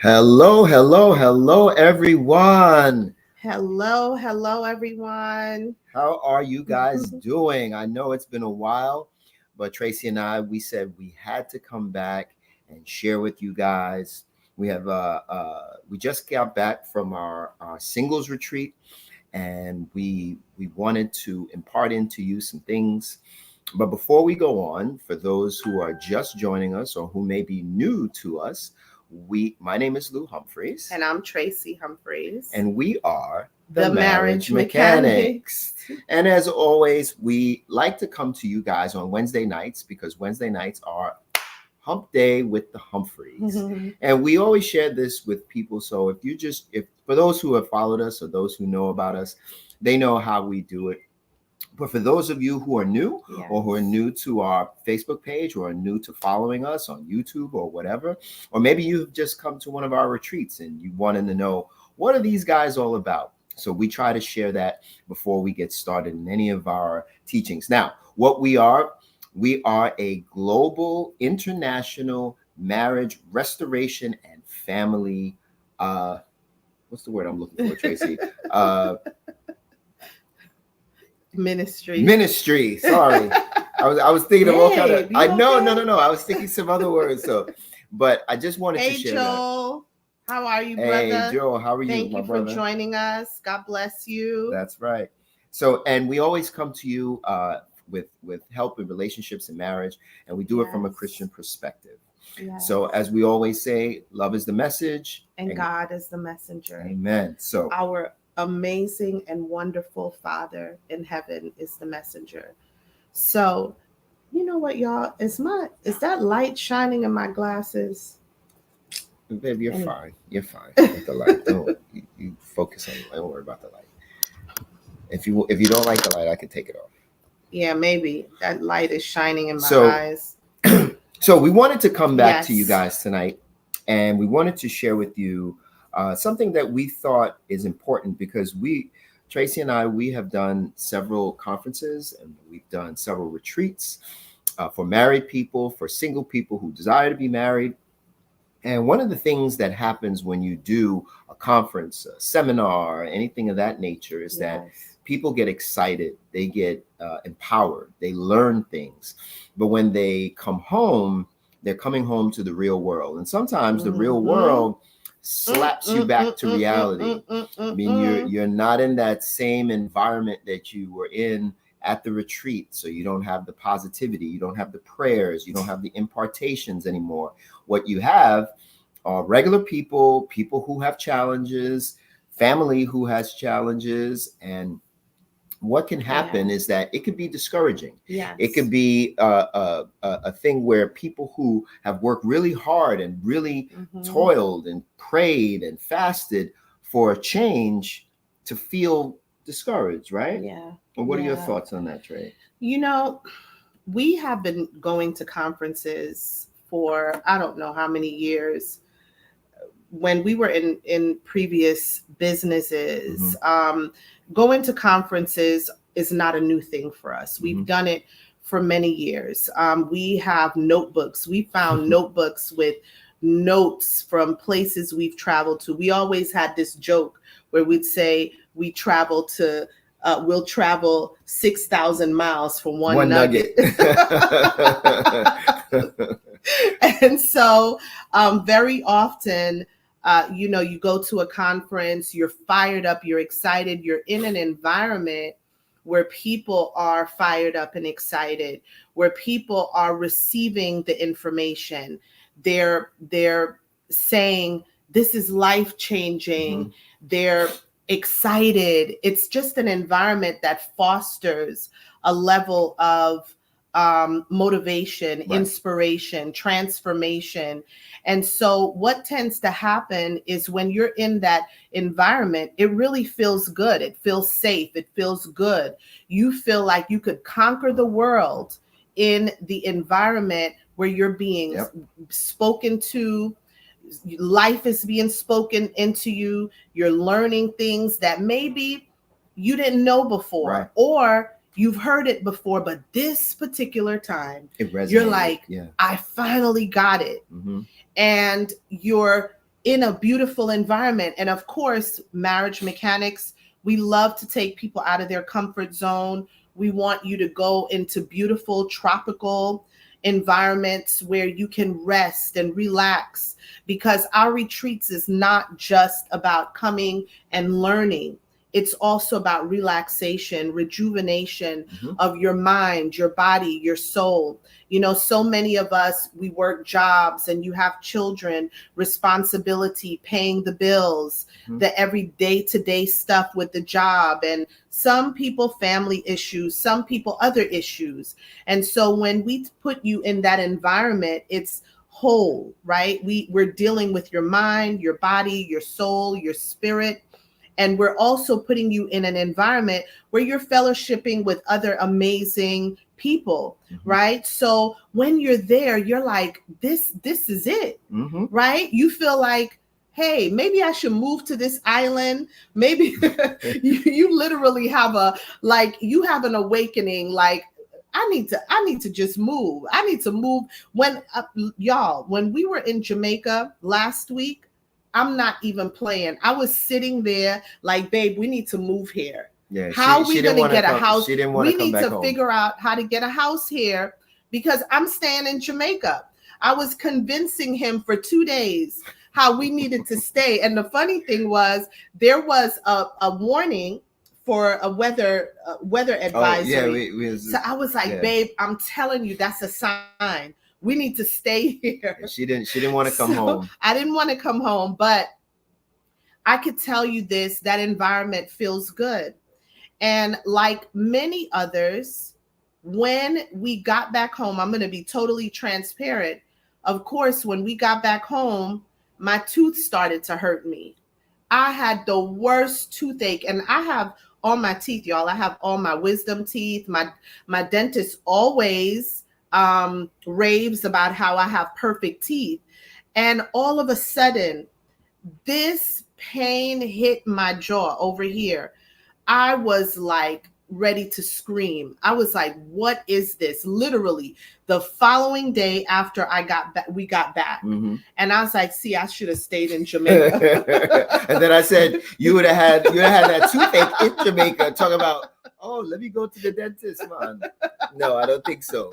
Hello, hello, hello, everyone. Hello, everyone. How are you guys doing? I know it's been a while, but Tracy and I, we said we had to come back and share with you guys. We just got back from our singles retreat, and we wanted to impart into you some things. But before we go on, for those who are just joining us or who may be new to us, my name is Lou Humphreys. And I'm Tracy Humphreys. And we are the Marriage Mechanics. And as always, we like to come to you guys on Wednesday nights because Wednesday nights are hump day with the Humphreys. And we always share this with people. So if for those who have followed us or those who know about us, they know how we do it. But for those of you who are new, Yes. or who are new to our Facebook page or are new to following us on YouTube or whatever, or maybe you've just come to one of our retreats and you wanted to know, what are these guys all about? So we try to share that before we get started in any of our teachings. Now, what we are a global international marriage restoration and family, what's the word I'm looking for, Tracy? Ministry. Sorry. I was thinking of all kind of. No. I was thinking some other words. So, but I just wanted to share Joel, that. How are you, brother? Hey, Joel, how are you, Thank my you brother? for joining us. God bless you. That's right. So, and we always come to you with help in relationships and marriage, and we do it from a Christian perspective. Yes. So, as we always say, love is the message, and God is the messenger. Amen. So, our amazing and wonderful Father in heaven is the messenger. So, you know what, y'all? Is that light shining in my glasses? Baby, you're fine. You're fine with the light. Don't you focus on the light. Don't worry about the light. If you don't like the light, I can take it off. Yeah, maybe that light is shining in my eyes. So we wanted to come back to you guys tonight, and we wanted to share with you something that we thought is important because Tracy and I, we have done several conferences and we've done several retreats for married people, for single people who desire to be married. And one of the things that happens when you do a conference, a seminar, anything of that nature is that people get excited, they get empowered, they learn things. But when they come home, they're coming home to the real world. And sometimes the real world slaps you back to reality. I mean, you're not in that same environment that you were in at the retreat. So you don't have the positivity, you don't have the prayers, you don't have the impartations anymore. What you have are regular people who have challenges, family who has challenges, and what can happen is that it could be discouraging. It could be a thing where people who have worked really hard and really toiled and prayed and fasted for a change to feel discouraged, right? Yeah. And what are your thoughts on that, Trey? You know, we have been going to conferences for I don't know how many years. When we were in previous businesses, going to conferences is not a new thing for us. We've done it for many years. We have notebooks. We found notebooks with notes from places we've traveled to. We always had this joke where we'd say we'll travel 6,000 miles for one nugget. And so very often, you go to a conference, you're fired up, you're excited, you're in an environment where people are fired up and excited, where people are receiving the information. They're saying, this is life-changing. They're excited. It's just an environment that fosters a level of motivation, inspiration, transformation. And so what tends to happen is when you're in that environment, it really feels good. It feels safe. It feels good. You feel like you could conquer the world in the environment where you're being spoken to. Life is being spoken into you. You're learning things that maybe you didn't know before, or you've heard it before, but this particular time, you're like, I finally got it. And you're in a beautiful environment. And of course, Marriage Mechanics, we love to take people out of their comfort zone. We want you to go into beautiful tropical environments where you can rest and relax, because our retreats is not just about coming and learning. It's also about relaxation, rejuvenation of your mind, your body, your soul. You know, so many of us, we work jobs and you have children, responsibility, paying the bills, the every day-to-day stuff with the job. And some people, family issues, some people, other issues. And so when we put you in that environment, it's whole, right? We're dealing with your mind, your body, your soul, your spirit. And we're also putting you in an environment where you're fellowshipping with other amazing people, right? So when you're there, you're like, this is it, right? You feel like, hey, maybe I should move to this island. Maybe you literally have you have an awakening, like, I need to just move. I need to move. When when we were in Jamaica last week, I'm not even playing. I was sitting there like, babe, we need to move here. Yeah, how are we going to get a house? She didn't want to come back home. We need to figure out how to get a house here, because I'm staying in Jamaica. I was convincing him for 2 days how we needed to stay. And the funny thing was, there was a warning for a weather advisory. So I was like, babe, I'm telling you, that's a sign. We need to stay here. She didn't want to come home. I didn't want to come home, but I could tell you this, that environment feels good. And like many others, when we got back home, I'm going to be totally transparent. Of course, when we got back home, my tooth started to hurt me. I had the worst toothache, and I have all my teeth, y'all. I have all my wisdom teeth. My dentist always raves about how I have perfect teeth. And all of a sudden, this pain hit my jaw over here. I was like ready to scream. I was like, what is this? Literally the following day after we got back. And I was like, see, I should have stayed in Jamaica. And then I said, you would have had that toothache in Jamaica, talking about, oh, let me go to the dentist, man. No, I don't think so.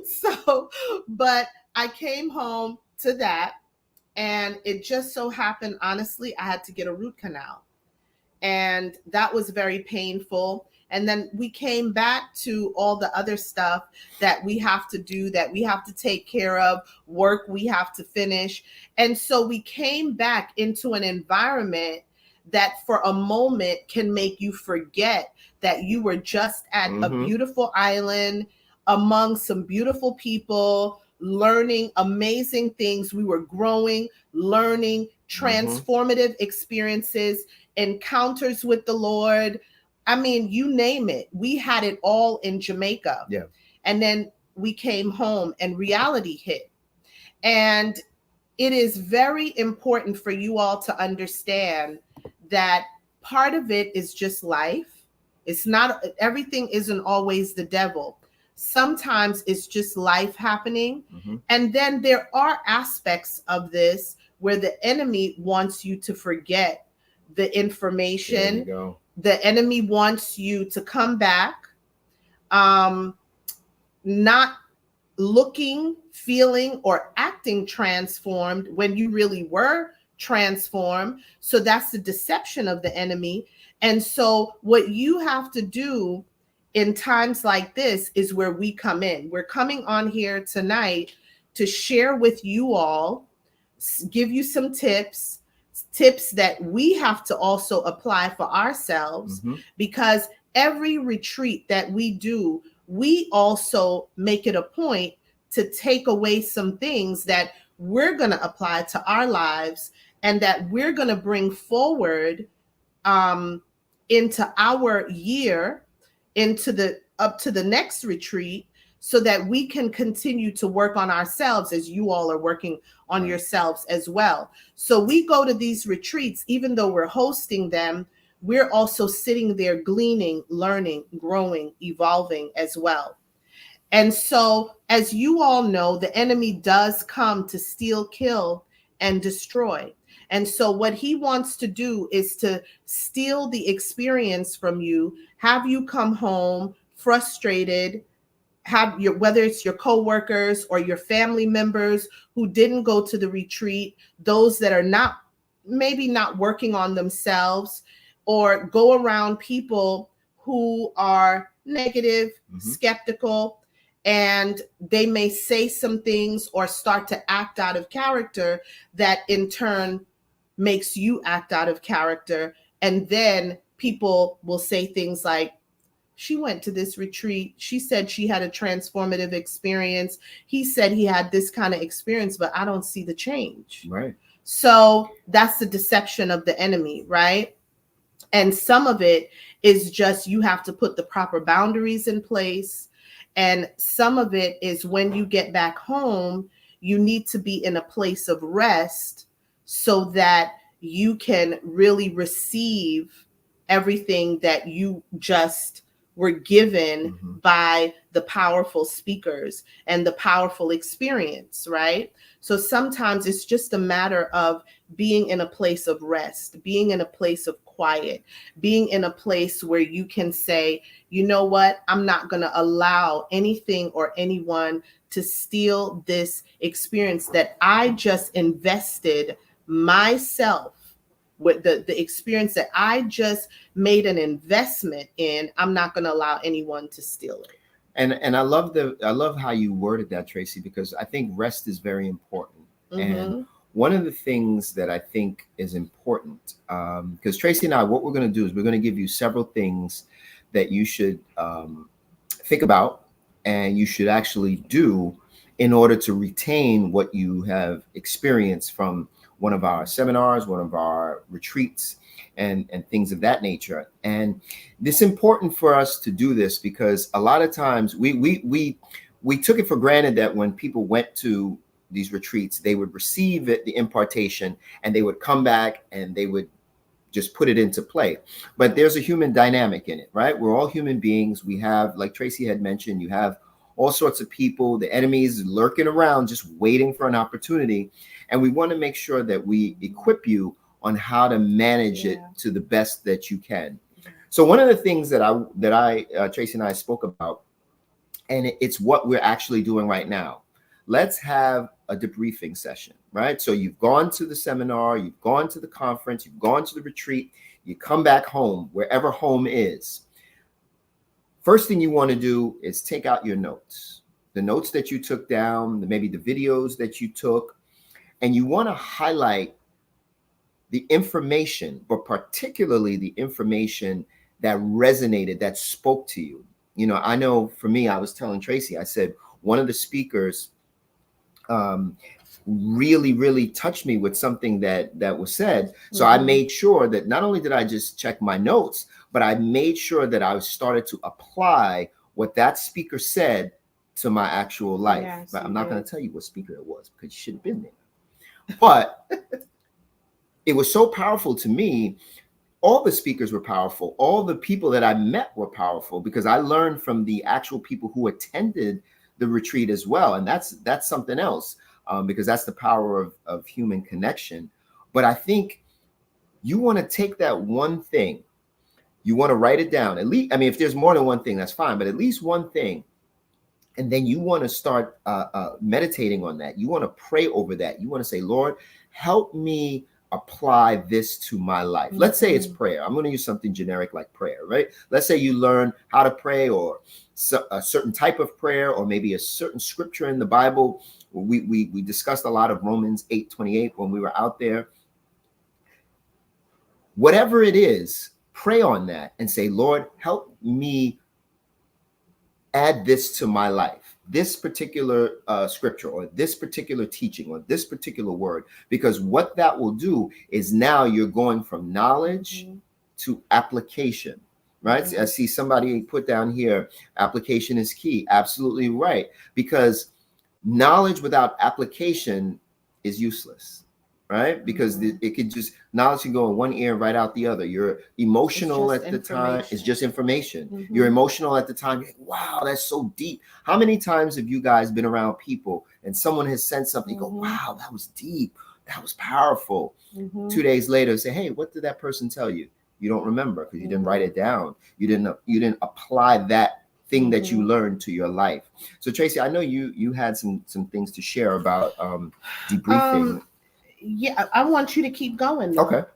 So, but I came home to that, and it just so happened, honestly, I had to get a root canal, and that was very painful. And then we came back to all the other stuff that we have to do, that we have to take care of, work we have to finish. And so we came back into an environment that for a moment can make you forget that you were just at a beautiful island among some beautiful people, learning amazing things. We were growing, learning, transformative experiences, encounters with the Lord. I mean, you name it. We had it all in Jamaica. Yeah. And then we came home and reality hit. And it is very important for you all to understand that part of it is just life. It's not, everything isn't always the devil. Sometimes it's just life happening. And then there are aspects of this where the enemy wants you to forget the information. The enemy wants you to come back, not looking, feeling, or acting transformed when you really were transformed. So that's the deception of the enemy. And so what you have to do in times like this is where we come in. We're coming on here tonight to share with you all, give you some tips that we have to also apply for ourselves, because every retreat that we do, we also make it a point to take away some things that we're going to apply to our lives and that we're going to bring forward into our year, up to the next retreat, so that we can continue to work on ourselves as you all are working on yourselves as well. So we go to these retreats, even though we're hosting them, we're also sitting there gleaning, learning, growing, evolving as well. And so, as you all know, the enemy does come to steal, kill, and destroy. And so what he wants to do is to steal the experience from you, have you come home frustrated, have your, whether it's your coworkers or your family members who didn't go to the retreat, those that are not, maybe not working on themselves, or go around people who are negative, skeptical, and they may say some things or start to act out of character that in turn makes you act out of character. And then people will say things like, she went to this retreat, she said she had a transformative experience, he said he had this kind of experience, but I don't see the change. Right. So that's the deception of the enemy, right? And some of it is just, you have to put the proper boundaries in place. And some of it is, when you get back home, you need to be in a place of rest so that you can really receive everything that you just were given by the powerful speakers and the powerful experience, right? So sometimes it's just a matter of being in a place of rest, being in a place of quiet, being in a place where you can say, you know what, I'm not going to allow anything or anyone to steal this experience that I just invested myself with, the experience that I just made an investment in. I'm not going to allow anyone to steal it. And I love how you worded that, Tracy, because I think rest is very important. And one of the things that I think is important, because Tracy and I, what we're going to do is we're going to give you several things that you should think about and you should actually do in order to retain what you have experienced from one of our seminars, one of our retreats, and things of that nature. And it's important for us to do this because a lot of times we took it for granted that when people went to these retreats, they would receive it, the impartation, and they would come back and they would just put it into play. But there's a human dynamic in it, right? We're all human beings. We have, like Tracy had mentioned, you have all sorts of people, the enemies lurking around, just waiting for an opportunity. And we want to make sure that we equip you on how to manage it to the best that you can. So one of the things that Tracy and I spoke about, and it's what we're actually doing right now. Let's have a debriefing session, right? So you've gone to the seminar, you've gone to the conference, you've gone to the retreat, you come back home, wherever home is. First thing you want to do is take out your notes, the notes that you took down, maybe the videos that you took, and you want to highlight the information, but particularly the information that resonated, that spoke to you. You know, I know for me, I was telling Tracy, I said, one of the speakers really touched me with something that was said. So I made sure that not only did I just check my notes, but I made sure that I started to apply what that speaker said to my actual life. Yes, but I'm not going to tell you what speaker it was because you should have been there. But it was so powerful to me. All the speakers were powerful. All the people that I met were powerful because I learned from the actual people who attended the retreat as well. And that's something else because that's the power of human connection. But I think you want to take that one thing, you want to write it down. At least, I mean, if there's more than one thing, that's fine, but at least one thing. And then you want to start meditating on that. You want to pray over that. You want to say, Lord, help me apply this to my life. Let's say it's prayer. I'm going to use something generic like prayer, right? Let's say you learn how to pray or a certain type of prayer or maybe a certain scripture in the Bible. We discussed a lot of Romans 8:28 when we were out there. Whatever it is, pray on that and say, Lord, help me add this to my life, this particular scripture or this particular teaching or this particular word, because what that will do is now you're going from knowledge to application, right? I see somebody put down here, application is key. Absolutely right. Because knowledge without application is useless, right? Because it could just, knowledge can go in one ear and right out the other. You're emotional at the time. It's just information. You're emotional at the time. You're like, wow, that's so deep. How many times have you guys been around people and someone has said something, you go, wow, that was deep. that was powerful. 2 days later, say, hey, what did that person tell you? You don't remember because you didn't write it down. You didn't apply that thing that you learned to your life. So Tracy, I know you had some things to share about debriefing. Yeah, I want you to keep going though.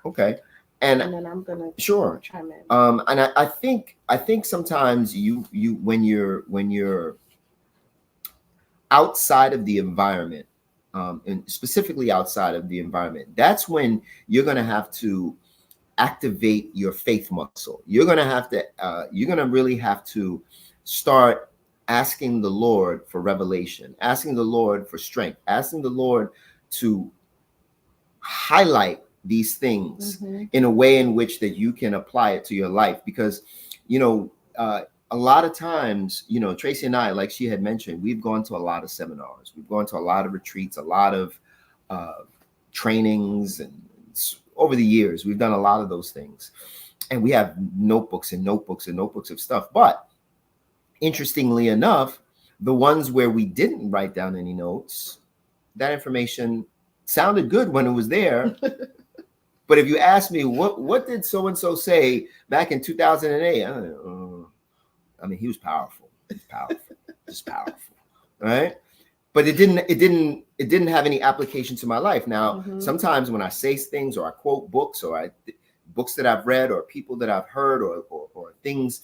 Okay. And then I'm gonna chime in. And I think sometimes you when you're outside of the environment, and specifically outside of the environment, that's when you're gonna have to activate your faith muscle. You're gonna really have to start asking the Lord for revelation, asking the Lord for strength, asking the Lord to highlight these things in a way in which that you can apply it to your life. Because a lot of times, Tracy and I, like she had mentioned, we've gone to a lot of seminars, we've gone to a lot of retreats, a lot of trainings, and over the years we've done a lot of those things, and we have notebooks and notebooks and notebooks of stuff. But interestingly enough, the ones where we didn't write down any notes, that information sounded good when it was there. But if you ask me what did so and so say back in 2008, I mean, he was powerful. He's powerful. Just powerful, right? But it didn't have any application to my life. Now, sometimes when I say things or I quote books or books that I've read or people that I've heard or things,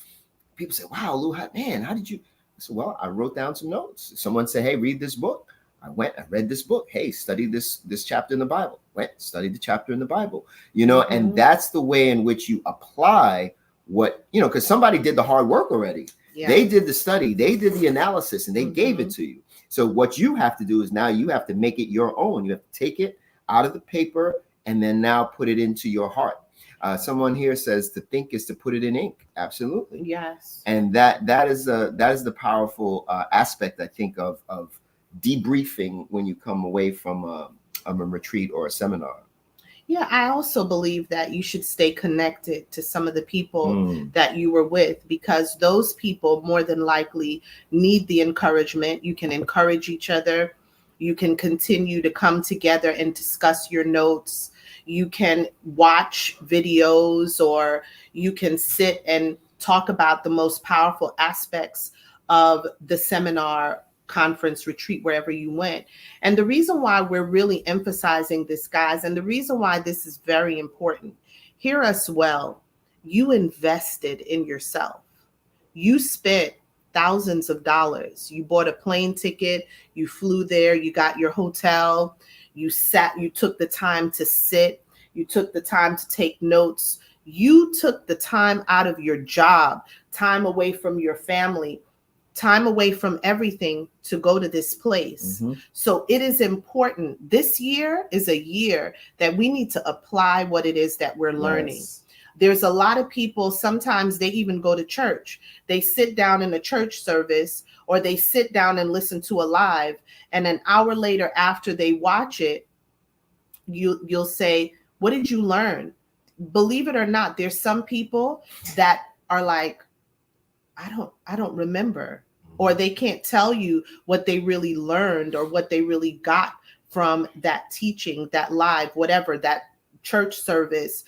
people say, "Wow, Lou, man, how did you?" I said, "Well, I wrote down some notes." Someone said, "Hey, read this book." I read this book. Hey, study this chapter in the Bible. Studied the chapter in the Bible, and that's the way in which you apply what, because somebody did the hard work already. Yeah. They did the study, they did the analysis, and they gave it to you. So what you have to do is now you have to make it your own. You have to take it out of the paper and then now put it into your heart. Someone here says to think is to put it in ink. Absolutely. Yes. And that is the powerful aspect, I think, of debriefing when you come away from a retreat or a seminar. Yeah, I also believe that you should stay connected to some of the people that you were with, because those people more than likely need the encouragement. You can encourage each other. You can continue to come together and discuss your notes. You can watch videos, or you can sit and talk about the most powerful aspects of the seminar, conference, retreat, wherever you went. And the reason why we're really emphasizing this, guys, and the reason why this is very important, hear us well, you invested in yourself. You spent thousands of dollars. You bought a plane ticket, you flew there, you got your hotel, you took the time to sit, you took the time to take notes, you took the time out of your job, time away from your family, time away from everything to go to this place. So it is important. This year is a year that we need to apply what it is that we're learning. Yes. There's a lot of people, sometimes they even go to church. They sit down in a church service, or they sit down and listen to a live, and an hour later after they watch it, you'll say, what did you learn? Believe it or not, there's some people that are like, I don't remember. Or they can't tell you what they really learned or what they really got from that teaching, that live, whatever, that church service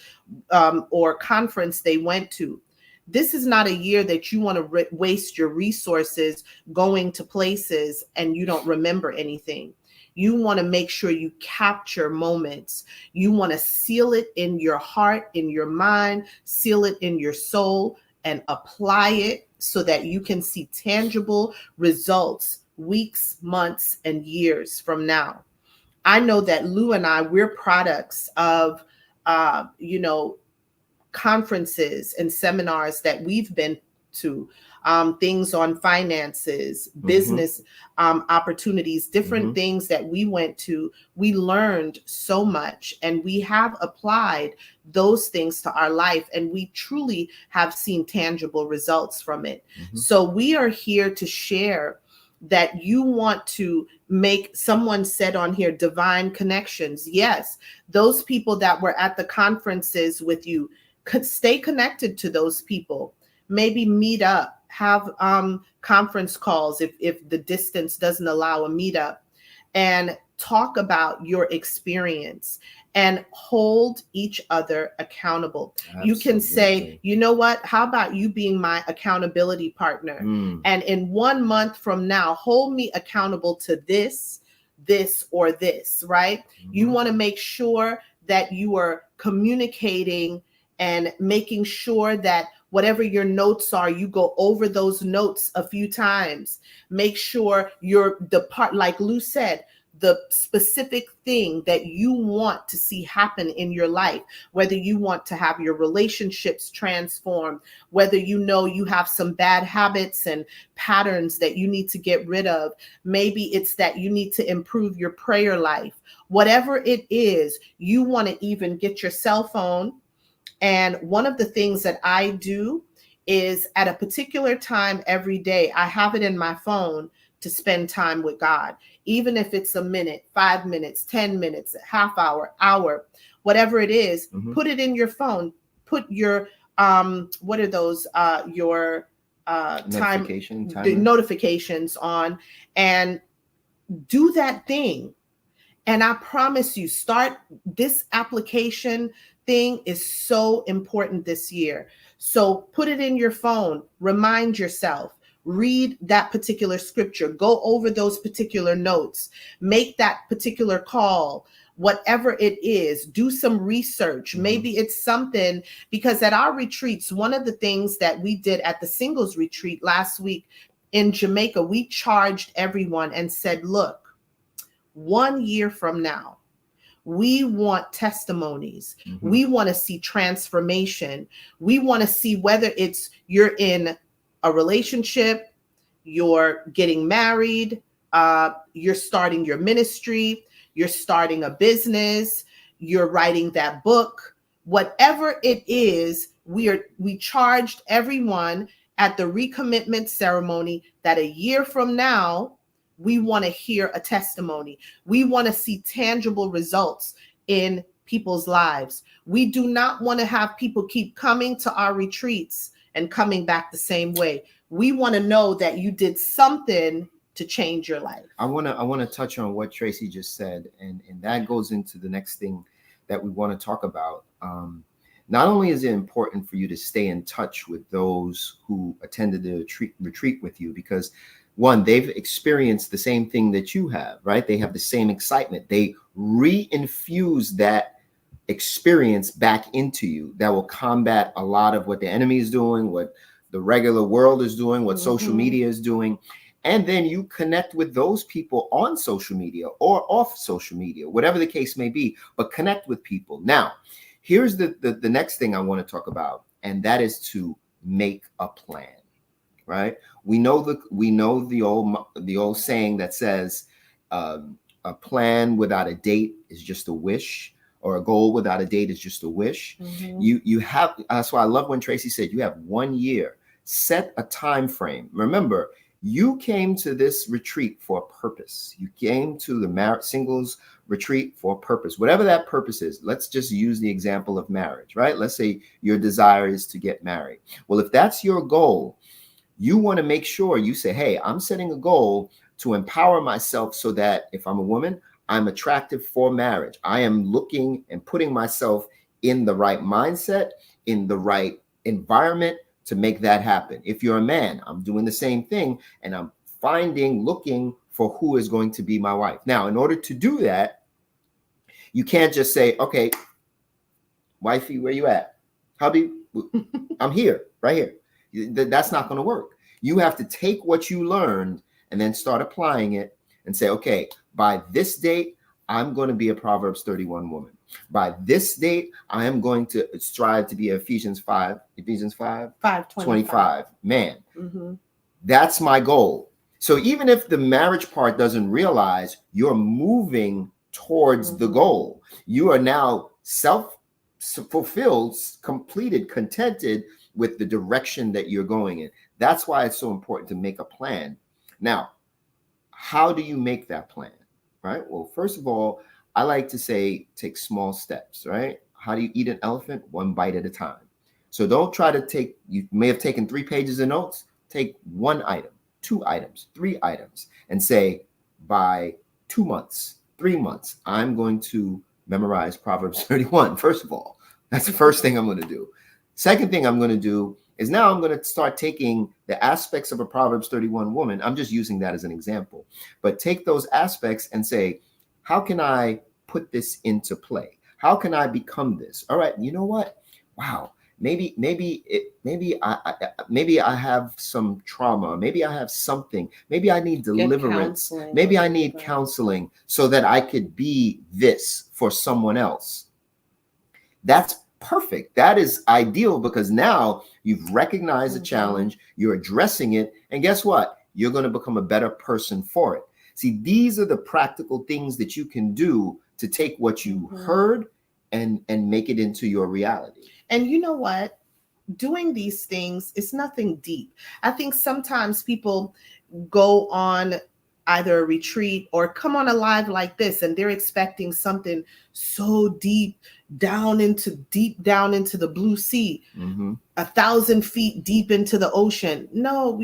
or conference they went to. This is not a year that you want to waste your resources going to places and you don't remember anything. You want to make sure you capture moments. You want to seal it in your heart, in your mind, seal it in your soul, and apply it so that you can see tangible results weeks, months, and years from now. I know that Lou and I, we're products of, conferences and seminars that we've been to, things on finances, business opportunities, different things that we went to. We learned so much, and we have applied those things to our life, and we truly have seen tangible results from it. So we are here to share that you want to make, someone said on here, divine connections. Yes, those people that were at the conferences with you, could stay connected to those people. Maybe meet up, have conference calls if the distance doesn't allow a meetup, and talk about your experience and hold each other accountable. Absolutely. You can say, you know what, how about you being my accountability partner? And in 1 month from now, hold me accountable to this, or this, right? You want to make sure that you are communicating and making sure that whatever your notes are, you go over those notes a few times. Make sure you're the part, like Lou said, the specific thing that you want to see happen in your life, whether you want to have your relationships transformed, whether you know you have some bad habits and patterns that you need to get rid of. Maybe it's that you need to improve your prayer life. Whatever it is, you want to even get your cell phone. And one of the things that I do is at a particular time every day, I have it in my phone to spend time with God, even if it's a minute, 5 minutes, 10 minutes, a half hour, whatever it is, put it in your phone, put your, what are those, your notifications on, and do that thing. And I promise you, start this application thing is so important this year. So put it in your phone, remind yourself, read that particular scripture, go over those particular notes, make that particular call, whatever it is, do some research. Maybe it's something, because at our retreats, one of the things that we did at the singles retreat last week in Jamaica, we charged everyone and said, look, 1 year from now, we want testimonies. We want to see transformation. We want to see whether it's you're in a relationship, you're getting married, you're starting your ministry, you're starting a business, you're writing that book, whatever it is, we charged everyone at the recommitment ceremony that a year from now, we want to hear a testimony. We want to see tangible results in people's lives. We do not want to have people keep coming to our retreats and coming back the same way. We want to know that you did something to change your life. I want to touch on what Tracy just said, and that goes into the next thing that we want to talk about. Not only is it important for you to stay in touch with those who attended the retreat with you, because one, they've experienced the same thing that you have, right? They have the same excitement. They re-infuse that experience back into you that will combat a lot of what the enemy is doing, what the regular world is doing, what social media is doing. And then you connect with those people on social media or off social media, whatever the case may be, but connect with people. Now, here's the next thing I want to talk about, and that is to make a plan. Right? We know the old saying that says a plan without a date is just a wish, or a goal without a date is just a wish. You have, that's why I love when Tracy said you have 1 year. Set a time frame. Remember, you came to this retreat for a purpose. You came to the singles retreat for a purpose, whatever that purpose is. Let's just use the example of marriage, right? Let's say your desire is to get married. Well, if that's your goal, you want to make sure you say, hey, I'm setting a goal to empower myself so that if I'm a woman, I'm attractive for marriage. I am looking and putting myself in the right mindset, in the right environment to make that happen. If you're a man, I'm doing the same thing, and I'm looking for who is going to be my wife. Now, in order to do that, you can't just say, okay, wifey, where you at? Hubby, I'm here, right here. That's not going to work. You have to take what you learned and then start applying it and say, okay, by this date, I'm going to be a Proverbs 31 woman. By this date, I am going to strive to be Ephesians 5:25 man. That's my goal. So even if the marriage part doesn't realize, you're moving towards the goal. You are now self-fulfilled, completed, contented with the direction that you're going in. That's why it's so important to make a plan. Now, how do you make that plan? Right? Well, first of all, I like to say, take small steps, right? How do you eat an elephant? 1 bite at a time. So don't try to you may have taken 3 pages of notes, take 1 item, 2 items, 3 items, and say, by 2 months, 3 months, I'm going to memorize Proverbs 31. First of all, that's the first thing I'm going to do. Second thing I'm going to do is now I'm going to start taking the aspects of a Proverbs 31 woman. I'm just using that as an example, but take those aspects and say, how can I put this into play? How can I become this? All right, you know what? Wow, maybe I have some trauma. Maybe I have something. Maybe I need deliverance. Maybe I need counseling so that I could be this for someone else. That's perfect. That is ideal, because now you've recognized the challenge, you're addressing it, and guess what? You're going to become a better person for it. See, these are the practical things that you can do to take what you heard and make it into your reality. And you know what? Doing these things is nothing deep. I think sometimes people go on either a retreat or come on a live like this, and they're expecting something so deep down into the blue sea, 1,000 feet deep into the ocean. No,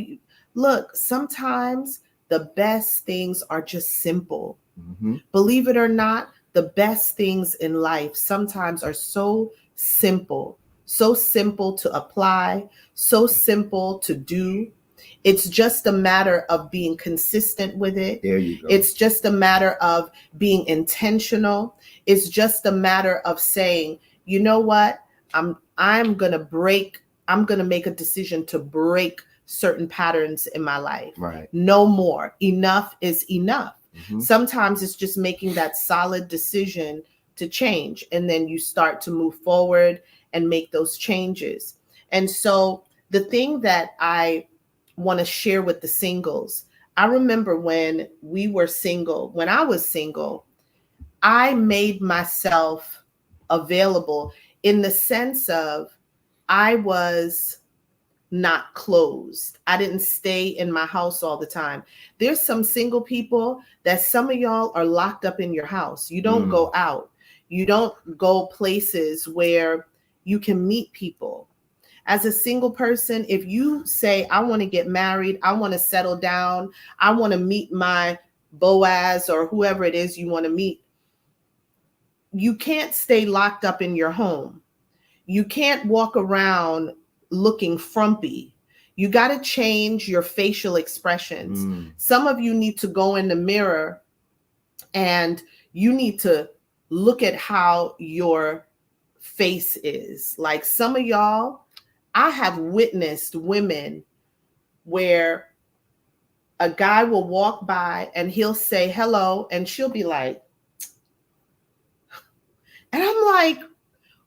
look, sometimes the best things are just simple. Believe it or not, the best things in life sometimes are so simple to apply, so simple to do. It's just a matter of being consistent with it. There you go. It's just a matter of being intentional. It's just a matter of saying, you know what? I'm going to make a decision to break certain patterns in my life. Right. No more. Enough is enough. Sometimes it's just making that solid decision to change, and then you start to move forward and make those changes. And so the thing that I want to share with the singles, I remember when I was single, I made myself available in the sense of I was not closed. I didn't stay in my house all the time. There's some single people that some of y'all are locked up in your house. You don't go out. You don't go places where you can meet people. As a single person, if you say, I want to get married, I want to settle down, I want to meet my Boaz or whoever it is you want to meet, you can't stay locked up in your home. You can't walk around looking frumpy. You got to change your facial expressions. Some of you need to go in the mirror and you need to look at how your face is. Like some of y'all, I have witnessed women where a guy will walk by and he'll say hello, and she'll be like, and I'm like,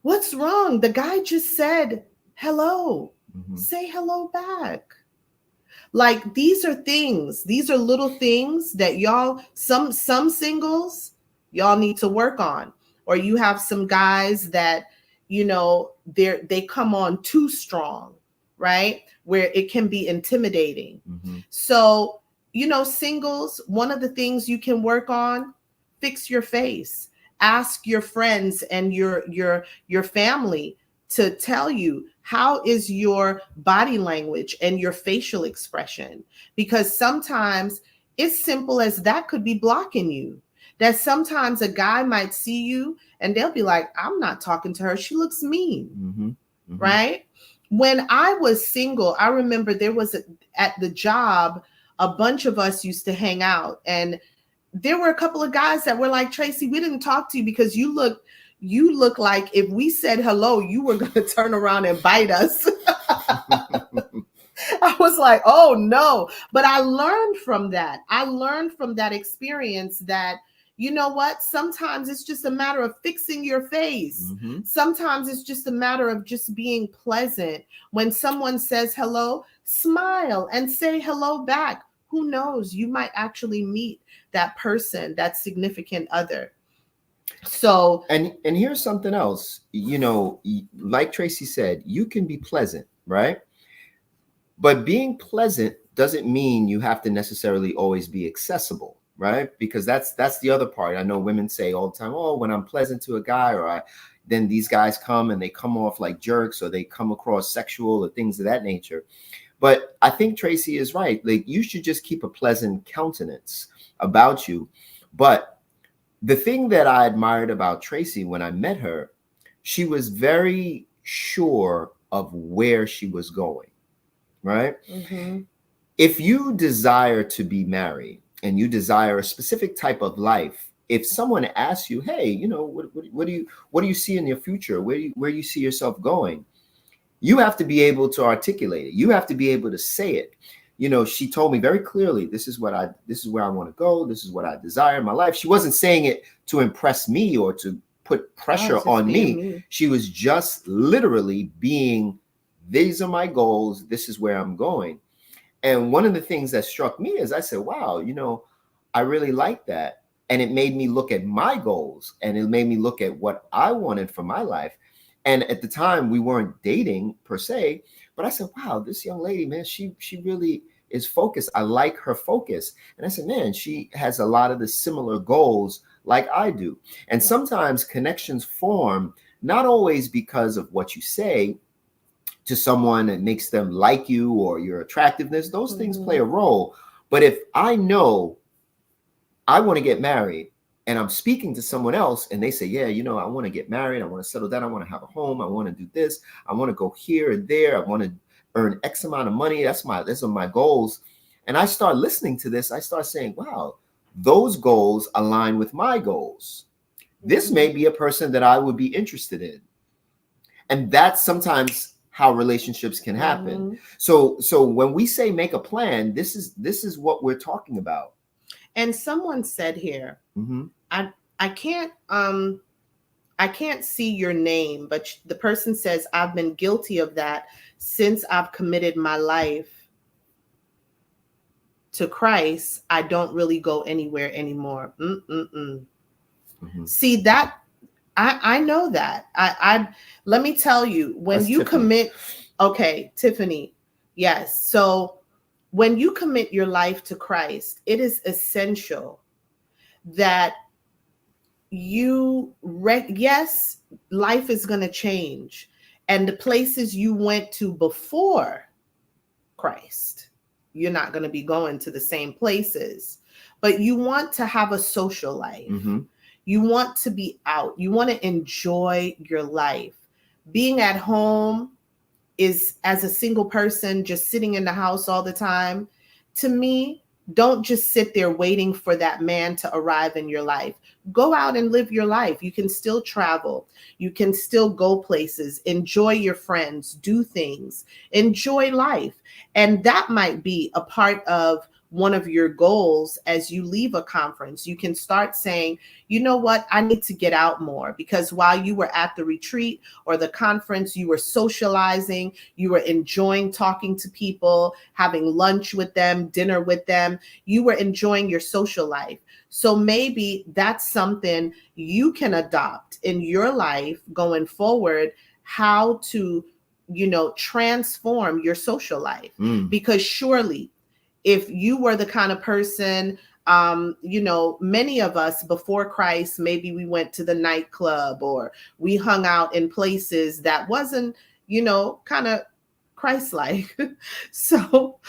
what's wrong? The guy just said hello. Say hello back. Like these are little things that y'all, some singles, y'all need to work on. Or you have some guys that, you know, they come on too strong, right? Where it can be intimidating. So, you know, singles, one of the things you can work on, fix your face. Ask your friends and your family to tell you, how is your body language and your facial expression? Because sometimes it's simple as that could be blocking you. That sometimes a guy might see you and they'll be like, I'm not talking to her. She looks mean, right? When I was single, I remember there was at the job, a bunch of us used to hang out, and there were a couple of guys that were like, Tracy, we didn't talk to you because you look like if we said hello, you were going to turn around and bite us. I was like, oh no. But I learned from that. I learned from that experience that, you know what? Sometimes it's just a matter of fixing your face. Sometimes it's just a matter of just being pleasant. When someone says hello, smile and say hello back. Who knows? You might actually meet that person, that significant other. So, and here's something else, you know, like Tracy said, you can be pleasant, right? But being pleasant doesn't mean you have to necessarily always be accessible, right? Because that's the other part. I know women say all the time, oh, when I'm pleasant to a guy, or then these guys come and they come off like jerks, or they come across sexual or things of that nature. But I think Tracy is right. Like, you should just keep a pleasant countenance about you. But the thing that I admired about Tracy when I met her, she was very sure of where she was going, right? Mm-hmm. If you desire to be married and you desire a specific type of life, if someone asks you, hey, you know, what do you see in your future? Where do you see yourself going? You have to be able to articulate it. You have to be able to say it. You know, she told me very clearly, this is where I want to go. This is what I desire in my life. She wasn't saying it to impress me or to put pressure on me. She was just literally being, these are my goals. This is where I'm going. And one of the things that struck me is I said, wow, you know, I really like that. And it made me look at my goals, and it made me look at what I wanted for my life. And at the time we weren't dating per se, but I said, wow, this young lady, man, she really is focused. I like her focus. And I said, man, she has a lot of the similar goals like I do. And sometimes connections form not always because of what you say to someone that makes them like you or your attractiveness. Those things play a role. But if I know I want to get married and I'm speaking to someone else and they say, yeah, you know, I want to get married. I want to settle down. I want to have a home. I want to do this. I want to go here and there. I want to earn X amount of money. Those are my goals. And I start listening to this. I start saying, wow, those goals align with my goals. This may be a person that I would be interested in. And that's sometimes how relationships can happen. So when we say make a plan, this is what we're talking about. And someone said here, I can't see your name, but the person says, I've been guilty of that since I've committed my life to Christ. I don't really go anywhere anymore. See that? I know that. I let me tell you, when you commit, okay, Tiffany, yes. So when you commit your life to Christ, it is essential that yes, life is going to change. And the places you went to before Christ, you're not going to be going to the same places, but you want to have a social life. You want to be out. You want to enjoy your life. Being at home is, as a single person, just sitting in the house all the time. To me, don't just sit there waiting for that man to arrive in your life. Go out and live your life. You can still travel. You can still go places, enjoy your friends, do things, enjoy life. And that might be a part of one of your goals as you leave a conference. You can start saying, you know what, I need to get out more, because while you were at the retreat or the conference, you were socializing, you were enjoying talking to people, having lunch with them, dinner with them, you were enjoying your social life. So maybe that's something you can adopt in your life going forward, how to, you know, transform your social life. Because surely, if you were the kind of person, you know, many of us before Christ, maybe we went to the nightclub or we hung out in places that wasn't, you know, kind of Christ-like. So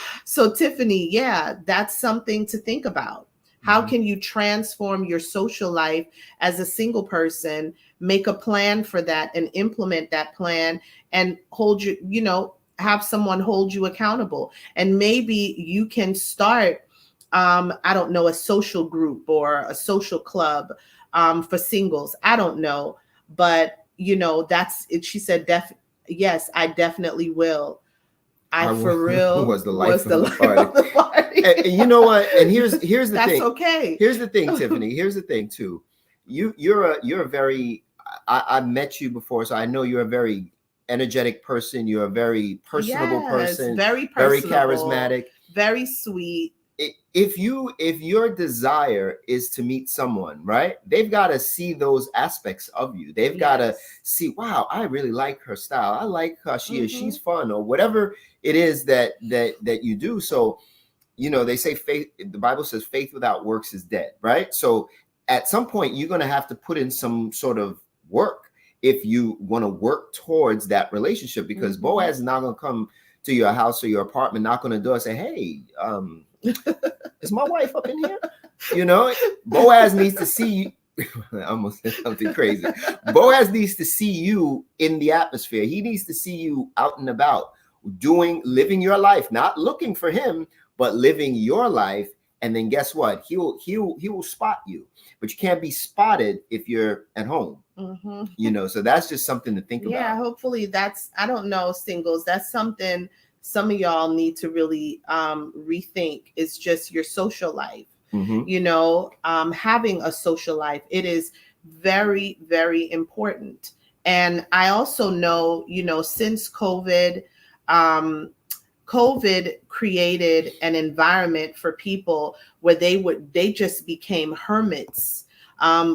Tiffany, yeah, that's something to think about. How can you transform your social life as a single person, make a plan for that and implement that plan and hold you, you know, have someone hold you accountable. And maybe you can start, I don't know, a social group or a social club for singles. I don't know. But, you know, that's it. She said, yes, I definitely will. For real was the life of the party. And you know what? And here's the thing. That's okay. Here's the thing, Tiffany. Here's the thing too. You're a very, I met you before, so I know you're a very energetic person. You're a very personable person, very charismatic, very sweet. If your desire is to meet someone, right, they've got to see those aspects of you. They've got to see, wow, I really like her style. I like how she is. She's fun, or whatever it is that you do. So, you know, they say faith, the Bible says faith without works is dead, right? So at some point you're going to have to put in some sort of work if you want to work towards that relationship, because Boaz is not going to come to your house or your apartment, knock on the door and say, hey, is my wife up in here? You know, Boaz needs to see you. I almost said something crazy. Boaz needs to see you in the atmosphere. He needs to see you out and about, living your life, not looking for him, but living your life. And then guess what? He will spot you, but you can't be spotted if you're at home. Mm-hmm. You know, so that's just something to think about. Yeah, hopefully I don't know, singles, that's something some of y'all need to really rethink. It's just your social life. Mm-hmm. You know, having a social life, it is very, very important. And I also know, you know, since COVID created an environment for people where they just became hermits,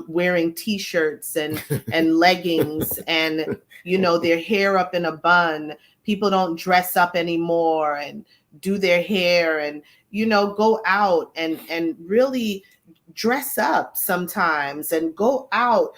wearing t-shirts and leggings and, you know, their hair up in a bun. People don't dress up anymore and do their hair and, you know, go out and really dress up sometimes and go out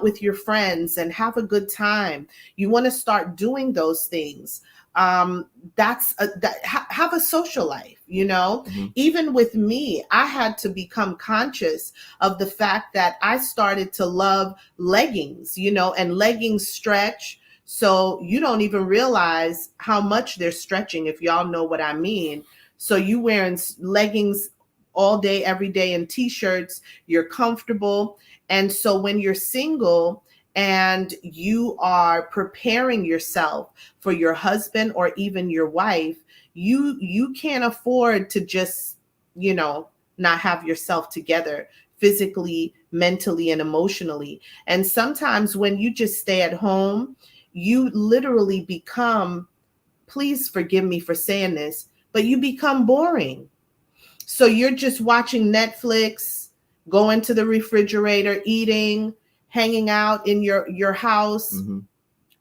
with your friends and have a good time. You want to start doing those things. Have a social life, you know. Mm-hmm. Even with me, I had to become conscious of the fact that I started to love leggings, you know, and leggings stretch. So you don't even realize how much they're stretching, if y'all know what I mean. So you wearing leggings all day, every day, and t-shirts, you're comfortable. And so when you're single and you are preparing yourself for your husband or even your wife, you can't afford to just, you know, not have yourself together physically, mentally, and emotionally. And sometimes when you just stay at home, you literally become, please forgive me for saying this, but you become boring. So you're just watching Netflix, going to the refrigerator, eating, hanging out in your house. Mm-hmm.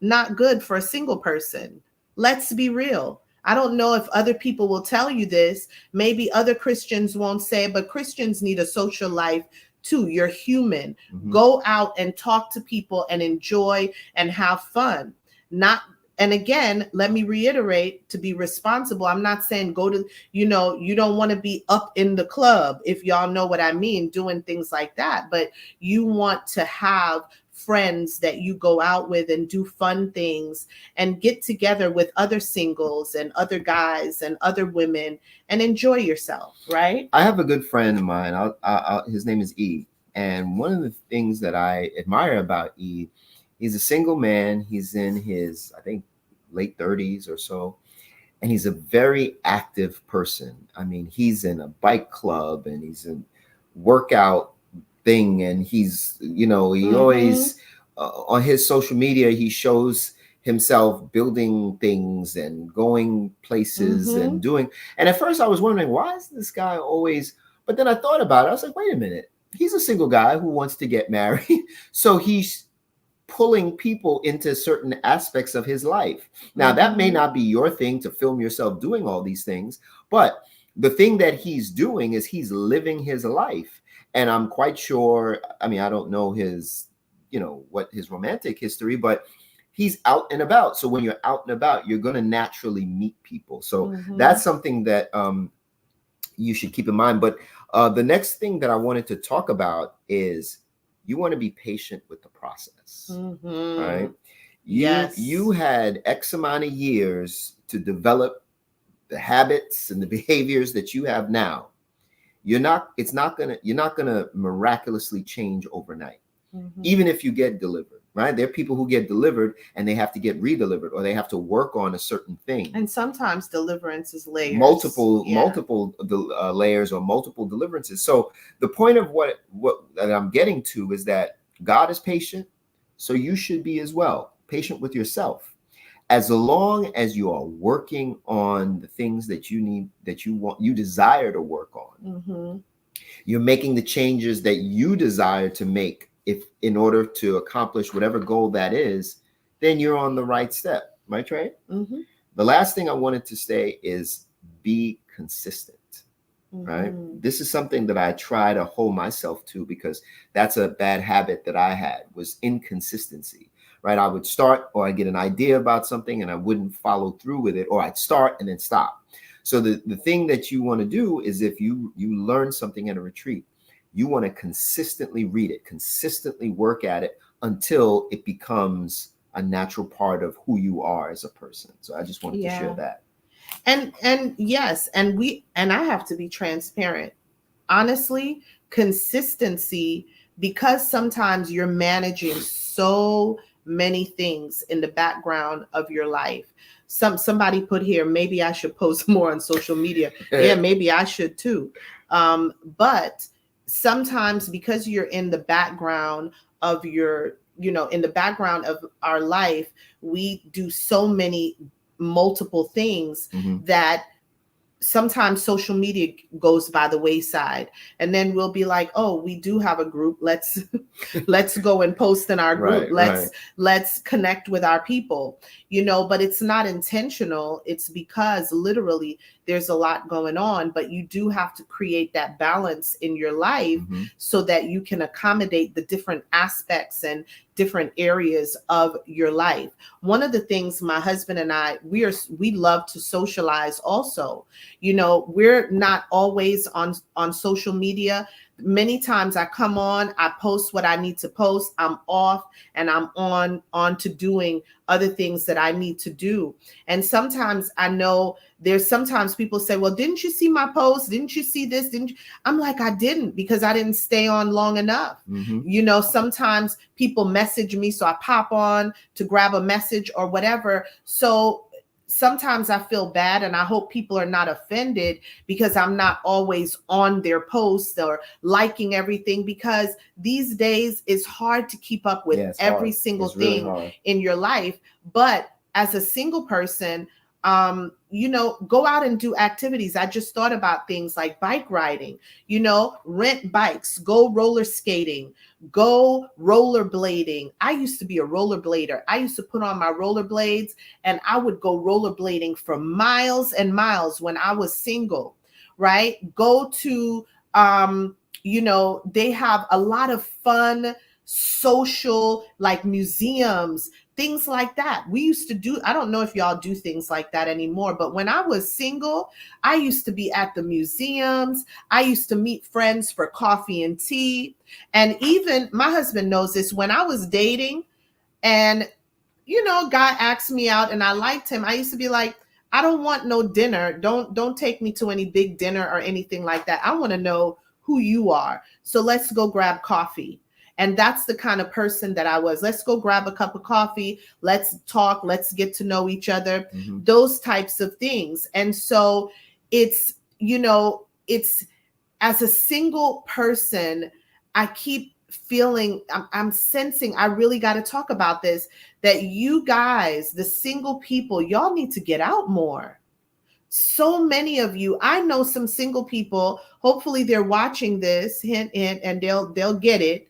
Not good for a single person. Let's be real. I don't know if other people will tell you this. Maybe other Christians won't say it, but Christians need a social life too. You're human. Mm-hmm. Go out and talk to people and enjoy and have fun. And again, let me reiterate, to be responsible, I'm not saying go to, you know, you don't want to be up in the club, if y'all know what I mean, doing things like that. But you want to have friends that you go out with and do fun things and get together with other singles and other guys and other women and enjoy yourself, right? I have a good friend of mine. His name is E. And one of the things that I admire about E, he's a single man. He's in his, I think, late 30s or so. And he's a very active person. I mean, he's in a bike club and he's in workout thing. And he's, you know, he always, on his social media, he shows himself building things and going places and doing. And at first I was wondering, why is this guy always, but then I thought about it. I was like, wait a minute. He's a single guy who wants to get married. So he's pulling people into certain aspects of his life. Now, that may not be your thing to film yourself doing all these things, but the thing that he's doing is he's living his life. And I'm quite sure, I mean, I don't know his, you know, what his romantic history, but he's out and about. So when you're out and about, you're going to naturally meet people. So that's something that you should keep in mind. But the next thing that I wanted to talk about is you want to be patient with the process, right? You had X amount of years to develop the habits and the behaviors that you have now. You're not gonna miraculously change overnight, even if you get delivered, right? There are people who get delivered and they have to get re-delivered, or they have to work on a certain thing. And sometimes deliverance is layers. Multiple layers or multiple deliverances. So the point of what that I'm getting to is that God is patient, so you should be as well. Patient with yourself. As long as you are working on the things that you need, that you want, you desire to work on, you're making the changes that you desire to make, if in order to accomplish whatever goal that is, then you're on the right step, right, Trey? The last thing I wanted to say is be consistent, right? This is something that I try to hold myself to, because that's a bad habit that I had, was inconsistency. Right, I would start, or I get an idea about something and I wouldn't follow through with it, or I'd start and then stop. So the thing that you want to do is, if you learn something at a retreat, You want to consistently read it, consistently work at it until it becomes a natural part of who you are as a person. So I just wanted to share that. And yes, and I have to be transparent. Honestly, consistency, because sometimes you're managing so many things in the background of your life. Somebody put here, maybe I should post more on social media. Yeah, maybe I should too. But sometimes because you're in the background of your, in the background of our life, we do so many multiple things that sometimes social media goes by the wayside, and then we'll be like, oh, we do have a group, let's go and post in our group, let's connect with our people, but it's not intentional. It's because literally there's a lot going on, but you do have to create that balance in your life so that you can accommodate the different aspects and different areas of your life. One of the things my husband and I, we love to socialize also. We're not always on social media. Many times I come on, I post what I need to post, I'm off, and I'm on to doing other things that I need to do. And sometimes I know sometimes people say, well, didn't you see my post? Didn't you see this? Didn't you? I'm like, I didn't, because I didn't stay on long enough. Sometimes people message me, so I pop on to grab a message or whatever. So sometimes I feel bad, and I hope people are not offended because I'm not always on their posts or liking everything, because these days it's hard to keep up with every single thing in your life. But as a single person, go out and do activities. I just thought about things like bike riding, rent bikes, go roller skating, go rollerblading. I used to be a rollerblader. I used to put on my rollerblades and I would go rollerblading for miles and miles when I was single, right? Go to, they have a lot of fun social, like museums, things like that. We used to do, I don't know if y'all do things like that anymore, but when I was single, I used to be at the museums. I used to meet friends for coffee and tea. And even my husband knows this, when I was dating and, guy asked me out and I liked him, I used to be like, I don't want no dinner. Don't take me to any big dinner or anything like that. I want to know who you are. So let's go grab coffee. And that's the kind of person that I was. Let's go grab a cup of coffee. Let's talk. Let's get to know each other. Those types of things. And so it's, it's, as a single person, I keep feeling, I'm sensing, I really got to talk about this, that you guys, the single people, y'all need to get out more. So many of you, I know some single people, hopefully they're watching this, hint, and they'll get it,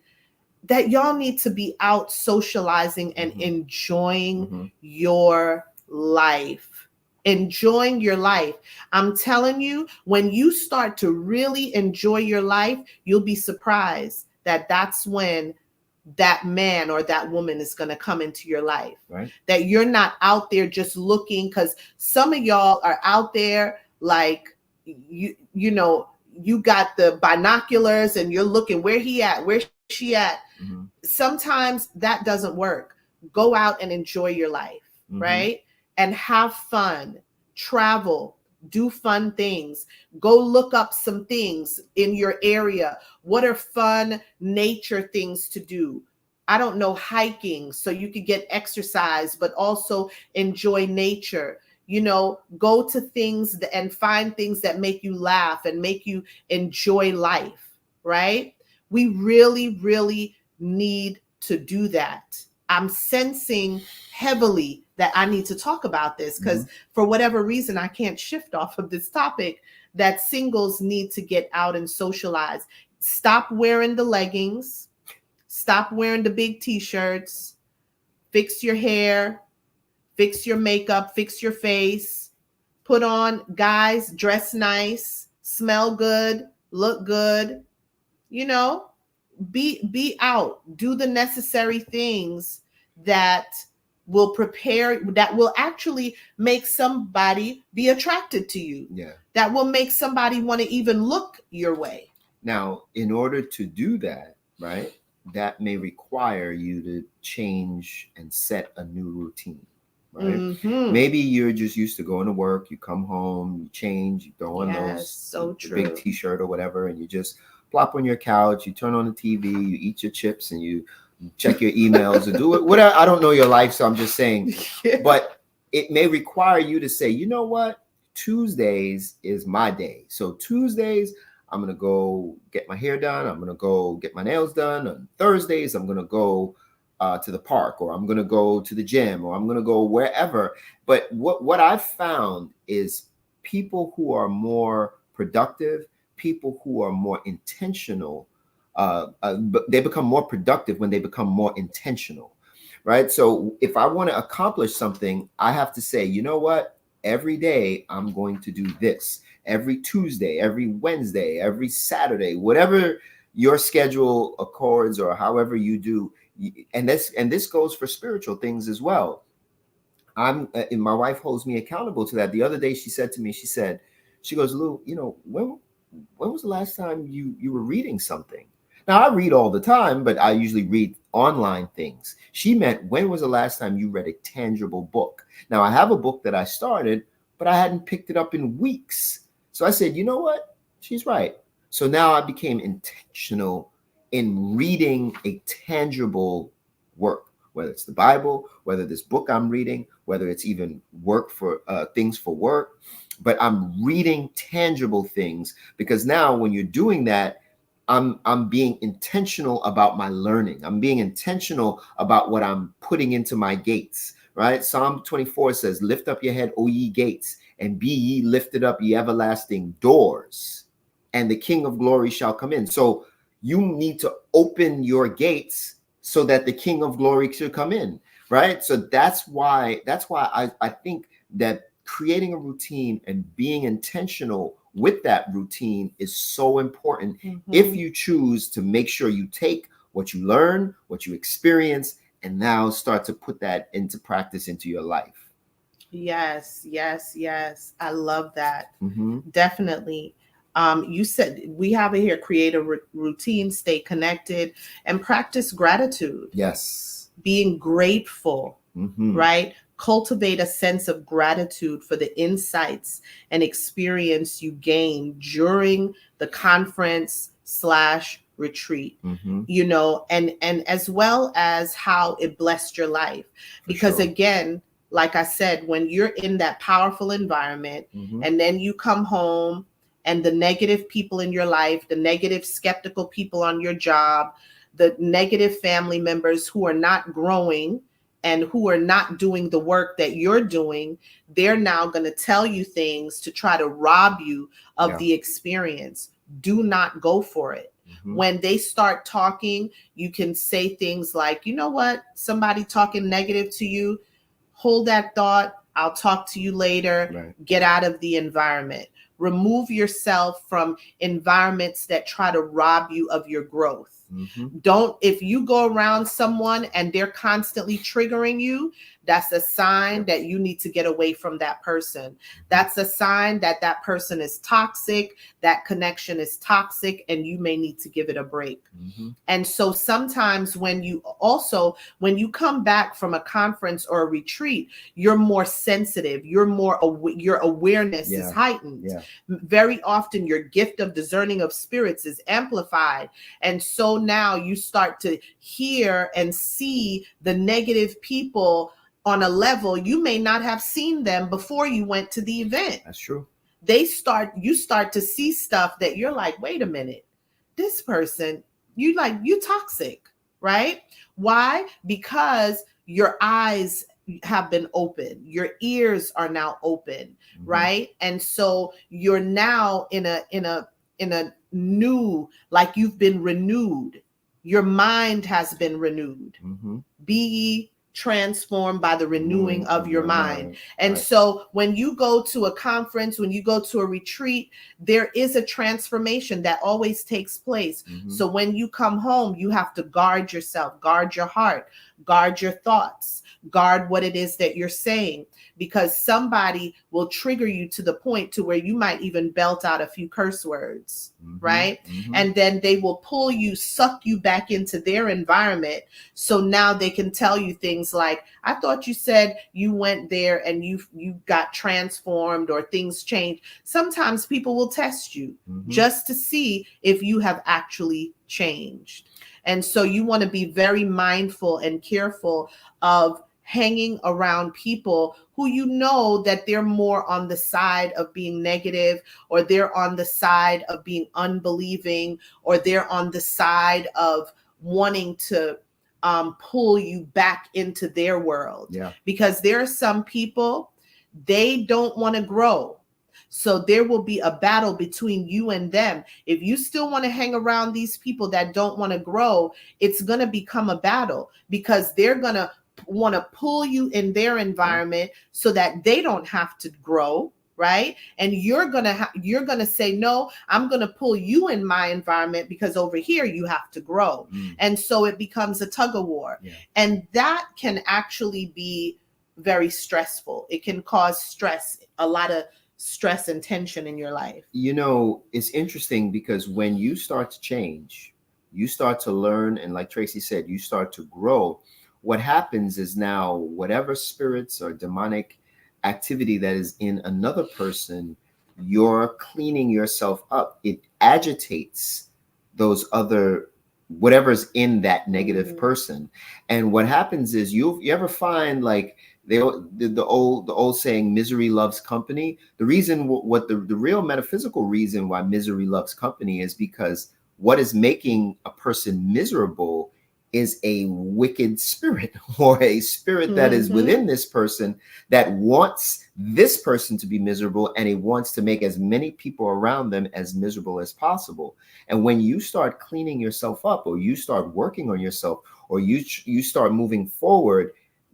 that y'all need to be out socializing and enjoying your life. Enjoying your life. I'm telling you, when you start to really enjoy your life, you'll be surprised that that's when that man or that woman is going to come into your life. Right. That you're not out there just looking, because some of y'all are out there like, you got the binoculars and you're looking, where he at, where she at. Sometimes that doesn't work. Go out and enjoy your life, right? And have fun, travel, do fun things, go look up some things in your area. What are fun nature things to do? I don't know, hiking, so you could get exercise, but also enjoy nature. Go to things and find things that make you laugh and make you enjoy life, right? We really, really need to do that. I'm sensing heavily that I need to talk about this because for whatever reason, I can't shift off of this topic, that singles need to get out and socialize. Stop wearing the leggings. Stop wearing the big t-shirts. Fix your hair. Fix your makeup. Fix your face. Put on, guys, dress nice. Smell good. Look good. Be out, do the necessary things that will prepare, that will actually make somebody be attracted to you. Yeah. That will make somebody want to even look your way. Now, in order to do that, right, that may require you to change and set a new routine, right? Mm-hmm. Maybe you're just used to going to work, you come home, you change, you throw on so the big t-shirt or whatever, and you just plop on your couch, you turn on the TV, you eat your chips, and you check your emails and do it. Whatever. I don't know your life, so I'm just saying. But it may require you to say, you know what? Tuesdays is my day. So Tuesdays, I'm going to go get my hair done. I'm going to go get my nails done. On Thursdays, I'm going to go to the park, or I'm going to go to the gym, or I'm going to go wherever. But what I've found is people who are more productive, people who are more intentional, they become more productive when they become more intentional, right? So if I want to accomplish something, I have to say, you know what? Every day I'm going to do this. Every Tuesday, every Wednesday, every Saturday, whatever your schedule accords, or however you do. And this goes for spiritual things as well. And my wife holds me accountable to that. The other day she said to me, she goes, Lou, you know, when was the last time you were reading something? Now, I read all the time, but I usually read online things. She meant, when was the last time you read a tangible book? Now, I have a book that I started, but I hadn't picked it up in weeks. So I said, you know what? She's right. So now I became intentional in reading a tangible work, whether it's the Bible, whether this book I'm reading, whether it's even work for things for work. But I'm reading tangible things, because now when you're doing that, I'm being intentional about my learning. I'm being intentional about what I'm putting into my gates, right? Psalm 24 says, lift up your head, O ye gates, and be ye lifted up, ye everlasting doors, and the King of glory shall come in. So you need to open your gates so that the King of glory should come in, right? So that's why I think that creating a routine and being intentional with that routine is so important. If you choose to make sure you take what you learn, what you experience, and now start to put that into practice into your life. Yes. I love that. Definitely. You said, we have it here: create a routine, stay connected, and practice gratitude. Yes. Being grateful, right? Cultivate a sense of gratitude for the insights and experience you gain during the conference / retreat, you know, and as well as how it blessed your life. Because again, like I said, when you're in that powerful environment, and then you come home, and the negative people in your life, the negative, skeptical people on your job, the negative family members who are not growing and who are not doing the work that you're doing, they're now going to tell you things to try to rob you of the experience. Do not go for it. When they start talking, you can say things like, you know what? Somebody talking negative to you, hold that thought. I'll talk to you later. Right. Get out of the environment. Remove yourself from environments that try to rob you of your growth. Don't, if you go around someone and they're constantly triggering you, that's a sign that you need to get away from that person. That's a sign that that person is toxic, that connection is toxic, and you may need to give it a break. And so sometimes when you come back from a conference or a retreat, you're more sensitive, your awareness is heightened. Very often your gift of discerning of spirits is amplified. And so now you start to hear and see the negative people on a level you may not have seen them before you went to the event. That's true. You start to see stuff that you're like, wait a minute, this person, you toxic, right? Why? Because your eyes have been open, your ears are now open, right? And so you're now in a new, you've been renewed. Your mind has been renewed. Be ye transformed by the renewing of your mind. And right. So when you go to a conference, when you go to a retreat, there is a transformation that always takes place. So when you come home, you have to guard yourself, guard your heart, guard your thoughts, guard what it is that you're saying, because somebody will trigger you to the point to where you might even belt out a few curse words, right? And then they will pull you, suck you back into their environment. So now they can tell you things like, I thought you said you went there and you got transformed or things changed. Sometimes people will test you just to see if you have actually changed. And so you want to be very mindful and careful of hanging around people who you know that they're more on the side of being negative, or they're on the side of being unbelieving, or they're on the side of wanting to pull you back into their world. Yeah. Because there are some people, they don't want to grow. So there will be a battle between you and them. If you still want to hang around these people that don't want to grow, it's going to become a battle, because they're going to want to pull you in their environment so that they don't have to grow, right? And you're going to say, no, I'm going to pull you in my environment because over here you have to grow. And so it becomes a tug of war. And that can actually be very stressful. It can cause stress, a lot of stress and tension in your life. You know, it's interesting because when you start to change, you start to learn, and like Tracy said, you start to grow. What happens is now whatever spirits or demonic activity that is in another person, you're cleaning yourself up. It agitates those other, whatever's in that negative person. And what happens is you ever find like the old saying, misery loves company. The reason, what the real metaphysical reason why misery loves company is because what is making a person miserable is a wicked spirit, or a spirit that is within this person that wants this person to be miserable, and it wants to make as many people around them as miserable as possible. And when you start cleaning yourself up, or you start working on yourself, or you start moving forward,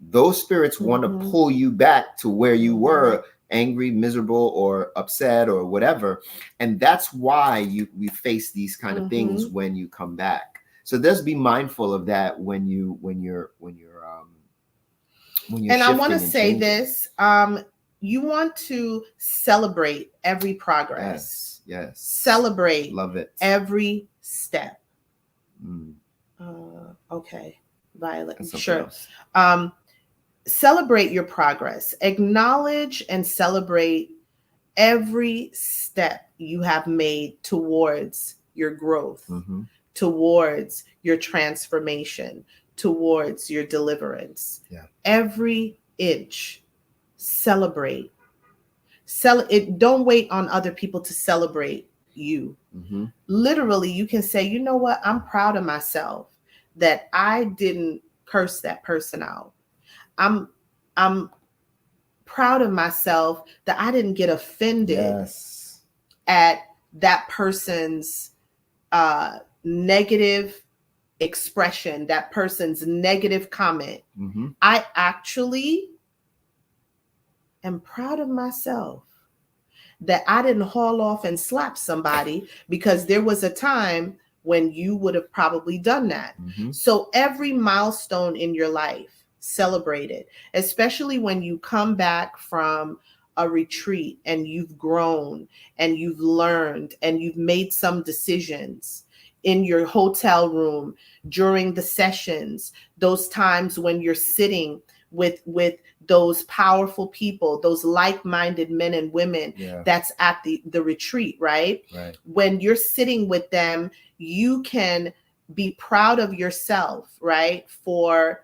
those spirits want to pull you back to where you were, angry, miserable, or upset, or whatever. And that's why we face these kind of things when you come back. So just be mindful of that when you're and I want to say this, you want to celebrate every progress. Yes. Celebrate. Love it. Every step. Okay. Violet. Sure. Celebrate your progress. Acknowledge and celebrate every step you have made towards your growth, towards your transformation, towards your deliverance. Every inch. Celebrate. Don't wait on other people to celebrate you. Literally, you can say, you know what? I'm proud of myself that I didn't curse that person out. I'm proud of myself that I didn't get offended at that person's negative expression, that person's negative comment. I actually am proud of myself that I didn't haul off and slap somebody, because there was a time when you would have probably done that. So every milestone in your life, celebrate it, especially when you come back from a retreat and you've grown and you've learned and you've made some decisions in your hotel room during the sessions, those times when you're sitting with those powerful people, those like-minded men and women that's at the retreat, right? When you're sitting with them, you can be proud of yourself, right? For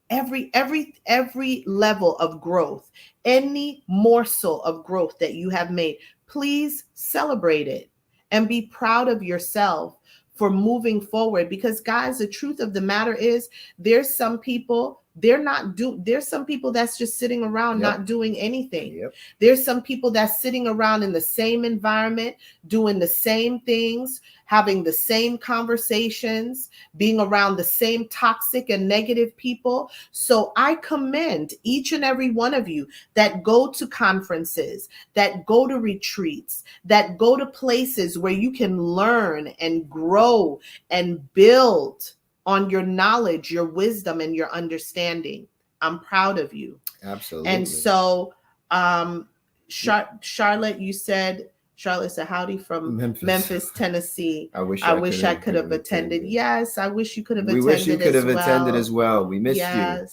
every level of growth, any morsel of growth that you have made, please celebrate it and be proud of yourself for moving forward. Because guys, the truth of the matter is, there's some people there's some people that's just sitting around not doing anything. There's some people that's sitting around in the same environment, doing the same things, having the same conversations, being around the same toxic and negative people. So I commend each and every one of you that go to conferences, that go to retreats, that go to places where you can learn and grow and build on your knowledge, your wisdom, and your understanding. I'm proud of you. Absolutely. And so, Charlotte, Charlotte said, howdy from Memphis, Tennessee. I wish I could have attended. Yes, I wish you could have attended. We wish you could have attended as well. We missed you.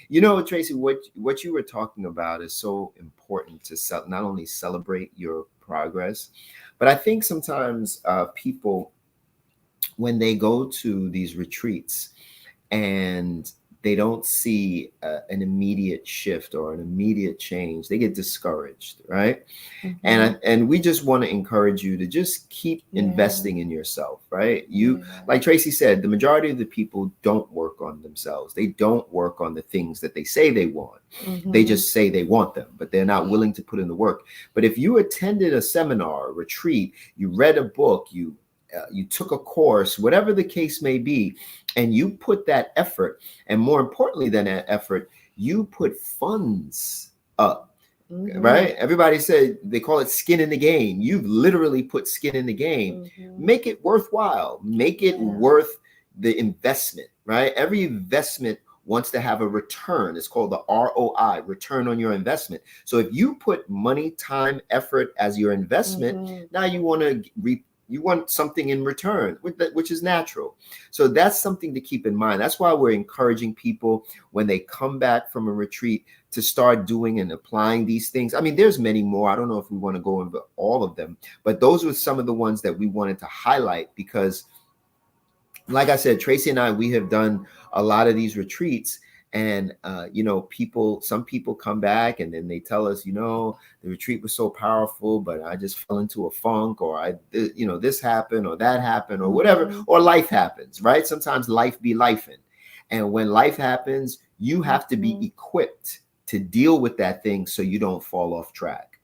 You know, Tracy, what you were talking about is so important to not only celebrate your progress, but I think sometimes people, when they go to these retreats and they don't see an immediate shift or an immediate change, they get discouraged, right? And we just want to encourage you to just keep investing in yourself, right? Like Tracy said, the majority of the people don't work on themselves. They don't work on the things that they say they want. They just say they want them, but they're not willing to put in the work. But if you attended a seminar, a retreat, you read a book, you took a course, whatever the case may be, and you put that effort, and more importantly than that effort, you put funds up, right? Everybody said, they call it skin in the game. You've literally put skin in the game. Make it worthwhile. Make it worth the investment, right? Every investment wants to have a return. It's called the ROI, return on your investment. So if you put money, time, effort as your investment, now you want to you want something in return, which is natural. So that's something to keep in mind. That's why we're encouraging people when they come back from a retreat to start doing and applying these things. I mean, there's many more. I don't know if we want to go into all of them, but those were some of the ones that we wanted to highlight because, like I said, Tracy and I, we have done a lot of these retreats. And, some people come back and then they tell us, the retreat was so powerful, but I just fell into a funk, or this happened or that happened or whatever, or life happens, right? Sometimes life be lifing. And when life happens, you have to be equipped to deal with that thing so you don't fall off track.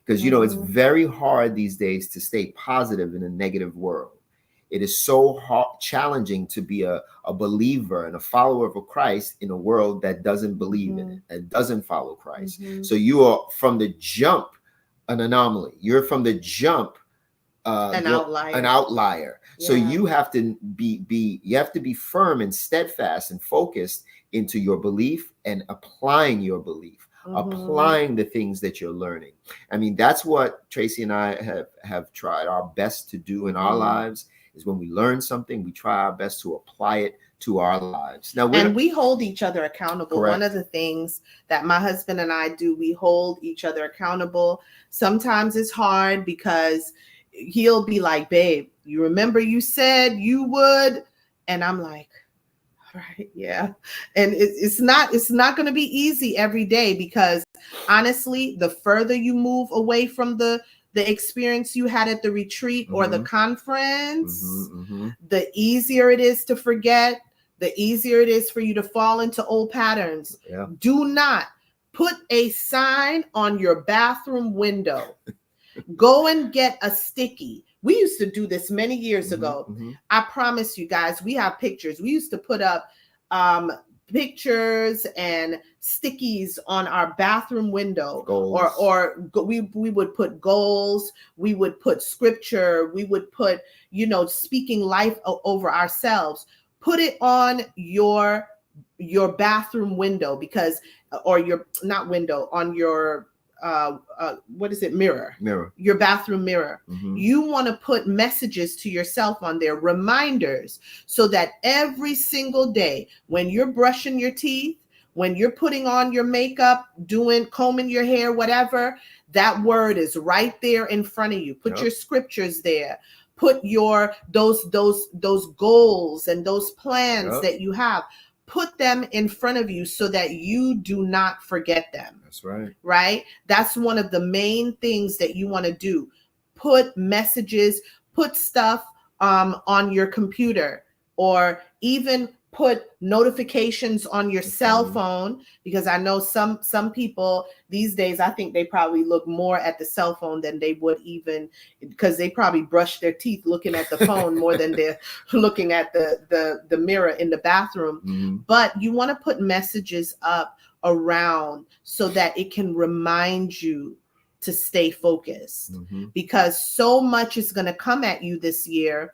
Because, it's very hard these days to stay positive in a negative world. It is so challenging to be a believer and a follower of Christ in a world that doesn't believe in it and doesn't follow Christ. So you are from the jump an anomaly. You're from the jump an outlier. So you have to be firm and steadfast and focused into your belief and applying your belief. Applying the things that you're learning. I mean, that's what Tracy and I have tried our best to do in our lives. Is when we learn something, we try our best to apply it to our lives. Now, we hold each other accountable. Correct. One of the things that my husband and I do, we hold each other accountable. Sometimes it's hard because he'll be like, babe, you remember you said you would? And I'm like, all right, yeah. And it's not going to be easy every day because honestly, the further you move away from the experience you had at the retreat or the conference, the easier it is to forget, the easier it is for you to fall into old patterns. Do not put a sign on your bathroom window. Go and get a sticky. We used to do this many years ago. I promise you guys, we have pictures. We used to put up pictures and stickies on our bathroom window, we would put goals, we would put scripture, we would put, speaking life over ourselves. Put it on your bathroom window because, or your, not window, on your mirror, your bathroom mirror. You want to put messages to yourself on there, reminders, so that every single day when you're brushing your teeth, when you're putting on your makeup, combing your hair, whatever, that word is right there in front of you. Put your scriptures there. Put those goals and those plans that you have. Put them in front of you so that you do not forget them. That's right. Right? That's one of the main things that you want to do. Put messages, put stuff on your computer, or even put notifications on your cell phone, because I know some people these days, I think they probably look more at the cell phone than they would even, because they probably brush their teeth looking at the phone more than they're looking at the mirror in the bathroom. Mm-hmm. But you want to put messages up around so that it can remind you to stay focused, because so much is going to come at you this year.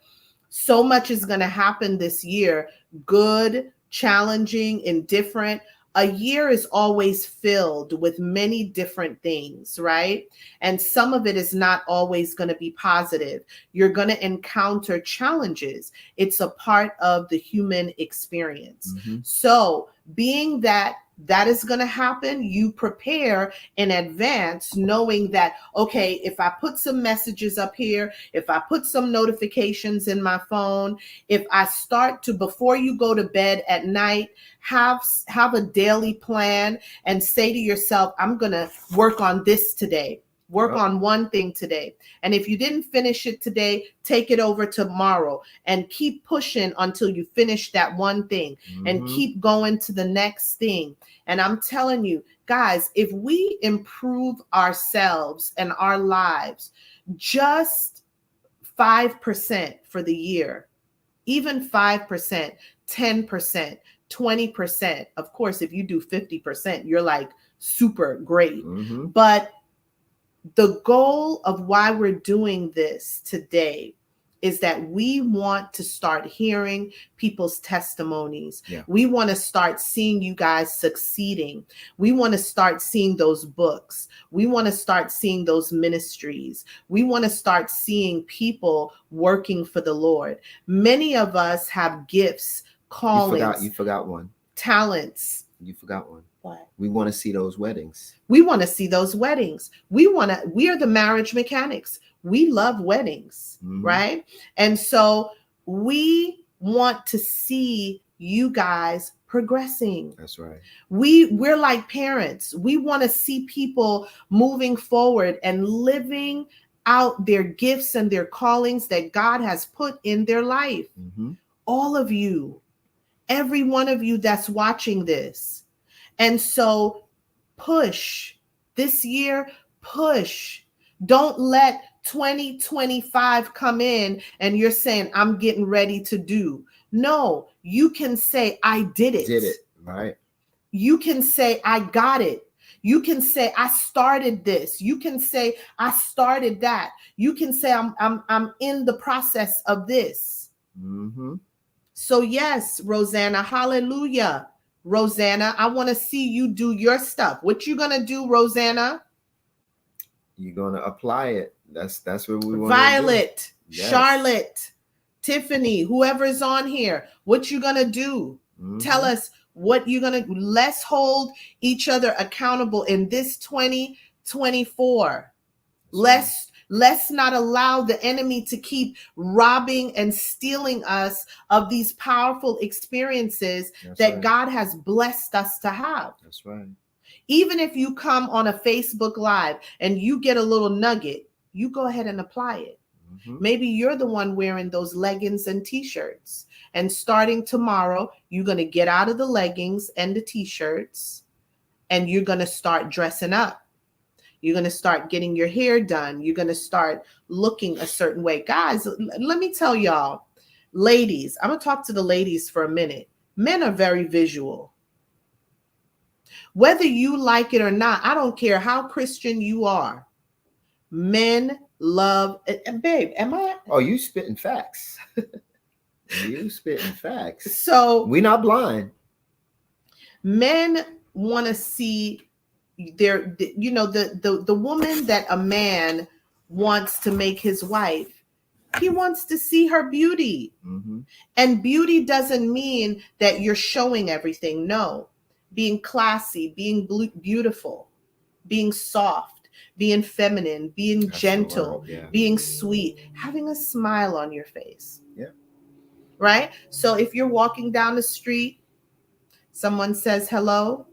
So much is going to happen this year, good, challenging, indifferent. A year is always filled with many different things, right? And some of it is not always going to be positive. You're going to encounter challenges. It's a part of the human experience. So being that is going to happen, you prepare in advance, knowing that, okay, if I put some messages up here, if I put some notifications in my phone, if I start to, before you go to bed at night, have a daily plan and say to yourself, I'm going to work on this today. Work on one thing today. And if you didn't finish it today, take it over tomorrow and keep pushing until you finish that one thing and keep going to the next thing. And I'm telling you, guys, if we improve ourselves and our lives just 5% for the year, even 5%, 10%, 20%, of course, if you do 50%, you're like super great. But the goal of why we're doing this today is that we want to start hearing people's testimonies. We want to start seeing you guys succeeding. We want to start seeing those books. We want to start seeing those ministries. We want to start seeing people working for the Lord. Many of us have gifts, callings. You forgot one. Talents. You forgot one. What? We want to see those weddings. We want to see those weddings. We are the marriage mechanics. We love weddings, right? And so we want to see you guys progressing. That's right. We're like parents. We want to see people moving forward and living out their gifts and their callings that God has put in their life. All of you, every one of you that's watching this. And so push this year, push. Don't let 2025 come in and you're saying, I'm getting ready to do. No, you can say, I did it. Did it, right? You can say, I got it. You can say, I started this. You can say, I started that. You can say, I'm in the process of this. So yes, Rosanna, hallelujah. Rosanna, I want to see you do your stuff. What you going to do, Rosanna? You're going to apply it. That's what we want. Violet, yes. Charlotte, Tiffany, whoever's on here, what you going to do? Tell us what you're going to. Let's hold each other accountable in this 2024. Let's not allow the enemy to keep robbing and stealing us of these powerful experiences that God has blessed us to have. That's right. Even if you come on a Facebook Live and you get a little nugget, you go ahead and apply it. Maybe you're the one wearing those leggings and t-shirts. And starting tomorrow, you're going to get out of the leggings and the t-shirts and you're going to start dressing up. You're going to start getting your hair done. You're going to start looking a certain way. Guys, let me tell y'all, ladies, I'm going to talk to the ladies for a minute. Men are very visual. Whether you like it or not, I don't care how Christian you are. Men love, and babe, am I? Oh, you spitting facts. You spitting facts. So we're not blind. Men want to see the woman that a man wants to make his wife. He wants to see her beauty. And beauty doesn't mean that you're showing everything. No, being classy, being beautiful, being soft, being feminine, being gentle, being sweet, having a smile on your face. Right? So if you're walking down the street, someone says hello,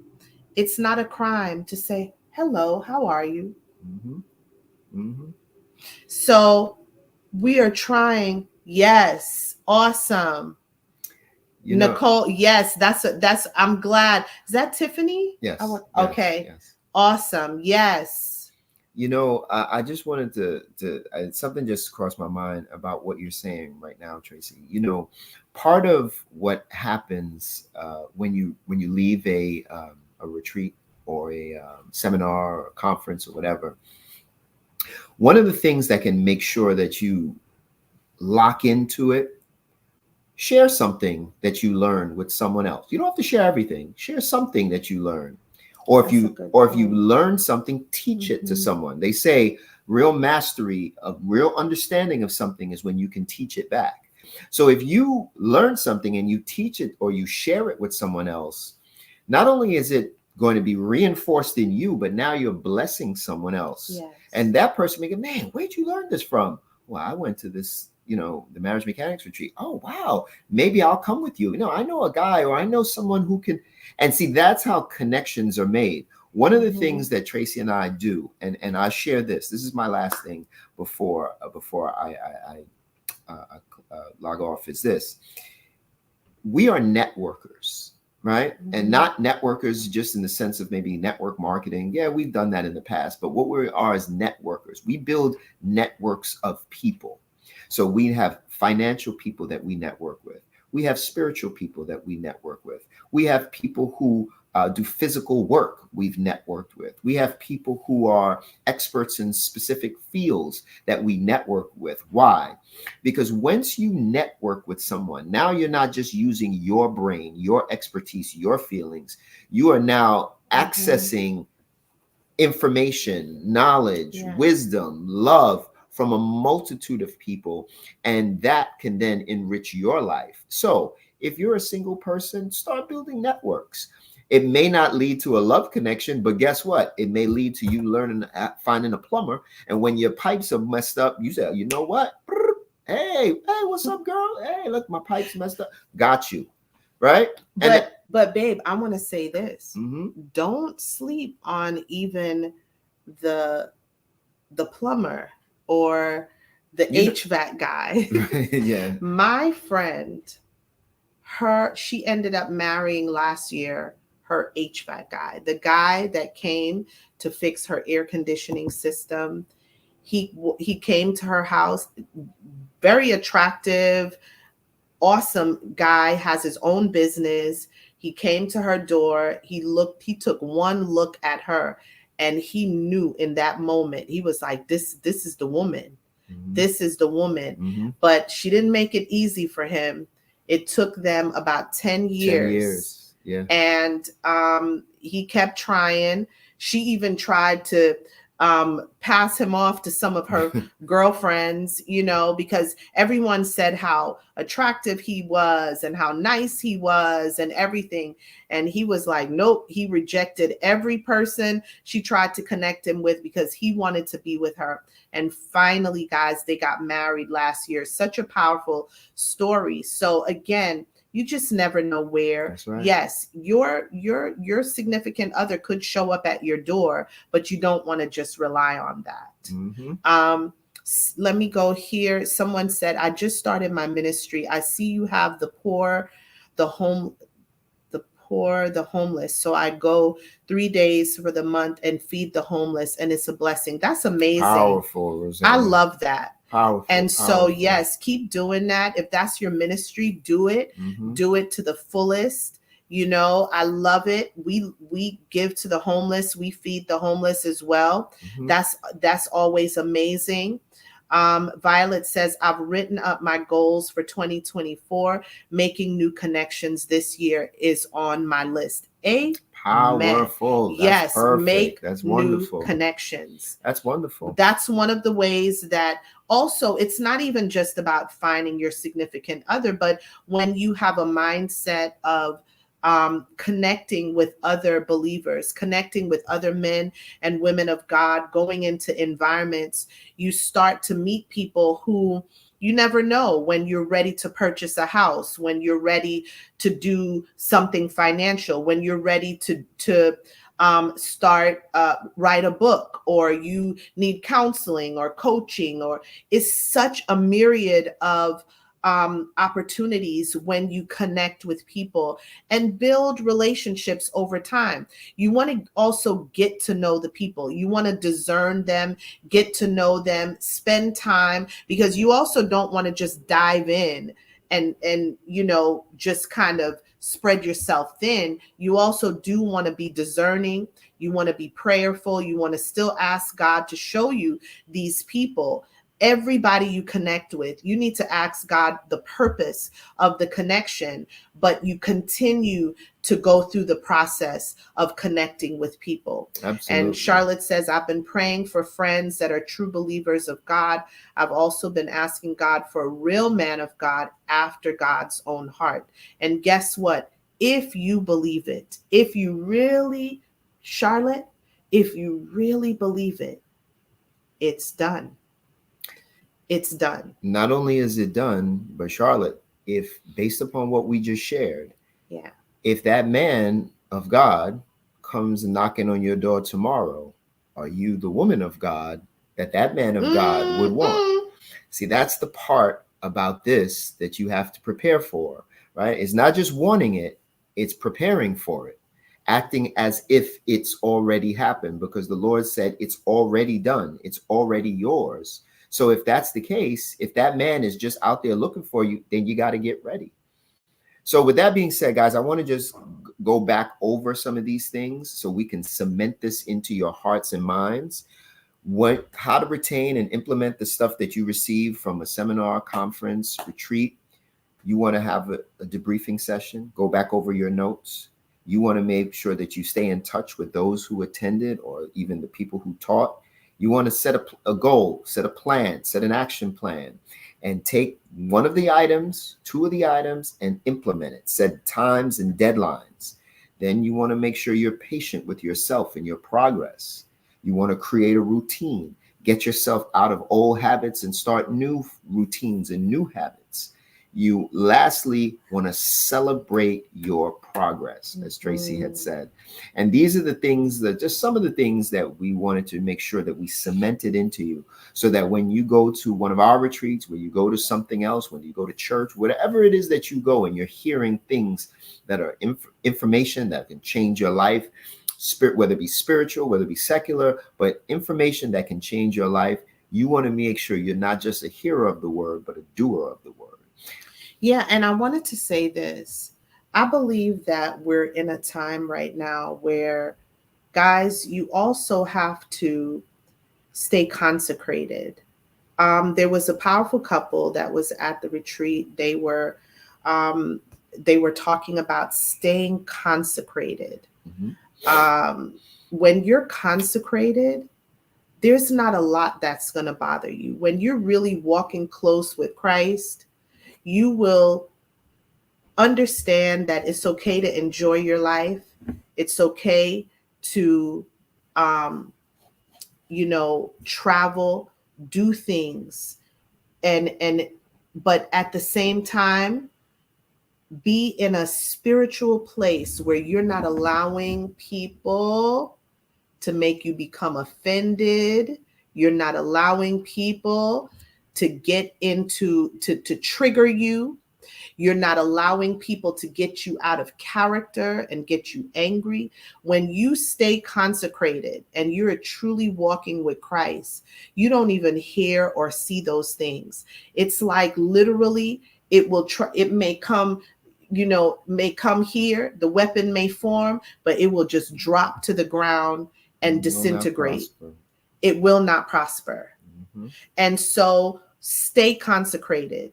it's not a crime to say, hello, how are you? So we are trying. Yes. Awesome. Nicole, yes, that's I'm glad. Is that Tiffany? Yes. Okay. Yes. Awesome. Yes. I just wanted to something just crossed my mind about what you're saying right now, Tracy. Part of what happens when you leave a retreat or a seminar or a conference or whatever, one of the things that can make sure that you lock into it, share something that you learned with someone else. You don't have to share everything. Share something that you learned. Or if you learn something, teach it to someone. They say real mastery, of real understanding of something is when you can teach it back. So if you learn something and you teach it or you share it with someone else, not only is it going to be reinforced in you, but now you're blessing someone else. Yes. And that person may go, man, where'd you learn this from? Well, I went to this, the marriage mechanics retreat. Oh, wow. Maybe I'll come with you. I know a guy, or I know someone who can. And see, that's how connections are made. One of the things that Tracy and I do, and I share this. This is my last thing before I log off. Is this: we are networkers, right? And not networkers just in the sense of maybe network marketing. Yeah, we've done that in the past, but what we are is networkers. We build networks of people. So we have financial people that we network with. We have spiritual people that we network with. We have people who do physical work we've networked with. We have people who are experts in specific fields that we network with. Why? Because once you network with someone, now you're not just using your brain, your expertise, your feelings. You are now accessing information, knowledge, wisdom, love from a multitude of people, and that can then enrich your life. So if you're a single person, start building networks. It may not lead to a love connection, but guess what? It may lead to you finding a plumber. And when your pipes are messed up, you say, you know what? Hey, what's up, girl? Hey, look, my pipes messed up. Got you. Right? But babe, I want to say this. Don't sleep on even the plumber or the HVAC guy. Yeah. My friend, she ended up marrying last year her HVAC guy, the guy that came to fix her air conditioning system. He came to her house, very attractive, awesome guy, has his own business. He came to her door. He took one look at her, and he knew in that moment, he was like, this is the woman. This is the woman. But she didn't make it easy for him. It took them about 10 years. Yeah. And he kept trying. She even tried to pass him off to some of her girlfriends, because everyone said how attractive he was and how nice he was and everything. And he was like, nope, he rejected every person she tried to connect him with because he wanted to be with her. And finally, guys, they got married last year. Such a powerful story. So again, you just never know where. That's right. Yes, your significant other could show up at your door, but you don't want to just rely on that. Let me go here. Someone said, I just started my ministry. I see you have the poor, the homeless. So I go 3 days for the month and feed the homeless, and it's a blessing. That's amazing. Powerful, Rosanna. I love that. Powerful. And so, yes, keep doing that. If that's your ministry, do it. Do it to the fullest. I love it. We give to the homeless. We feed the homeless as well. That's always amazing. Violet says, I've written up my goals for 2024. Making new connections this year is on my list. Powerful. Yes, perfect. make That's wonderful. New connections. That's wonderful. That's one of the ways that also it's not even just about finding your significant other, but when you have a mindset of connecting with other believers, connecting with other men and women of God, going into environments, you start to meet people who you never know when you're ready to purchase a house, when you're ready to do something financial, when you're ready to write a book, or you need counseling or coaching, or it's such a myriad of opportunities when you connect with people and build relationships over time. You want to also get to know the people. You want to discern them, get to know them, spend time, because you also don't want to just dive in and just kind of spread yourself thin. You also do want to be discerning. You want to be prayerful. You want to still ask God to show you these people. Everybody you connect with, you need to ask God the purpose of the connection, but you continue to go through the process of connecting with people. Absolutely. And Charlotte says, I've been praying for friends that are true believers of God. I've also been asking God for a real man of God after God's own heart. And guess what? If you believe it, if you really, Charlotte, if you really believe it, it's done. It's done. Not only is it done, but Charlotte, if based upon what we just shared, if that man of God comes knocking on your door tomorrow, are you the woman of God that man of God would want? See, that's the part about this that you have to prepare for, right? It's not just wanting it, it's preparing for it, acting as if it's already happened, because the Lord said it's already done. It's already yours. So if that's the case, if that man is just out there looking for you, then you got to get ready. So with that being said, guys, I want to just go back over some of these things so we can cement this into your hearts and minds. How to retain and implement the stuff that you receive from a seminar, conference, retreat. You want to have a debriefing session, go back over your notes. You want to make sure that you stay in touch with those who attended or even the people who taught. You want to set a goal, set a plan, set an action plan, and take one of the items, two of the items, and implement it. Set times and deadlines. Then you want to make sure you're patient with yourself and your progress. You want to create a routine. Get yourself out of old habits and start new routines and new habits. You lastly want to celebrate your progress, as Tracy had said. And these are the things that just some of the things that we wanted to make sure that we cemented into you, so that when you go to one of our retreats, when you go to something else, when you go to church, whatever it is that you go and you're hearing things that are information that can change your life, whether it be spiritual, whether it be secular, but information that can change your life, you want to make sure you're not just a hearer of the word, but a doer of the word. Yeah, and I wanted to say this. I believe that we're in a time right now where, guys, you also have to stay consecrated. There was a powerful couple that was at the retreat. They were talking about staying consecrated. When you're consecrated, there's not a lot that's going to bother you. When you're really walking close with Christ, you will understand that it's okay to enjoy your life. It's okay to, travel, do things, but at the same time, be in a spiritual place where you're not allowing people to make you become offended. You're not allowing people to get into, to trigger you. You're not allowing people to get you out of character and get you angry. When you stay consecrated and you're truly walking with Christ, you don't even hear or see those things. It's like literally it may come, may come here, the weapon may form, but it will just drop to the ground and disintegrate. It will not prosper. And so stay consecrated.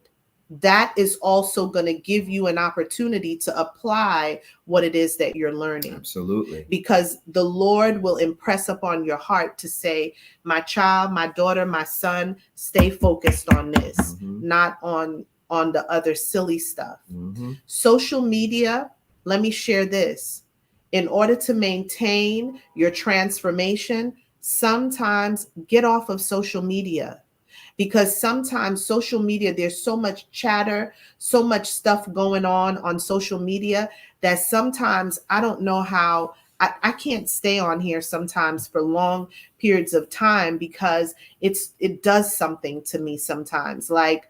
That is also going to give you an opportunity to apply what it is that you're learning. Absolutely. Because the Lord will impress upon your heart to say, my child, my daughter, my son, stay focused on this, not on the other silly stuff. Social media, let me share this. In order to maintain your transformation, sometimes get off of social media. Because sometimes social media, there's so much chatter, so much stuff going on social media, that sometimes I don't know how, I can't stay on here sometimes for long periods of time, because it does something to me sometimes. Like,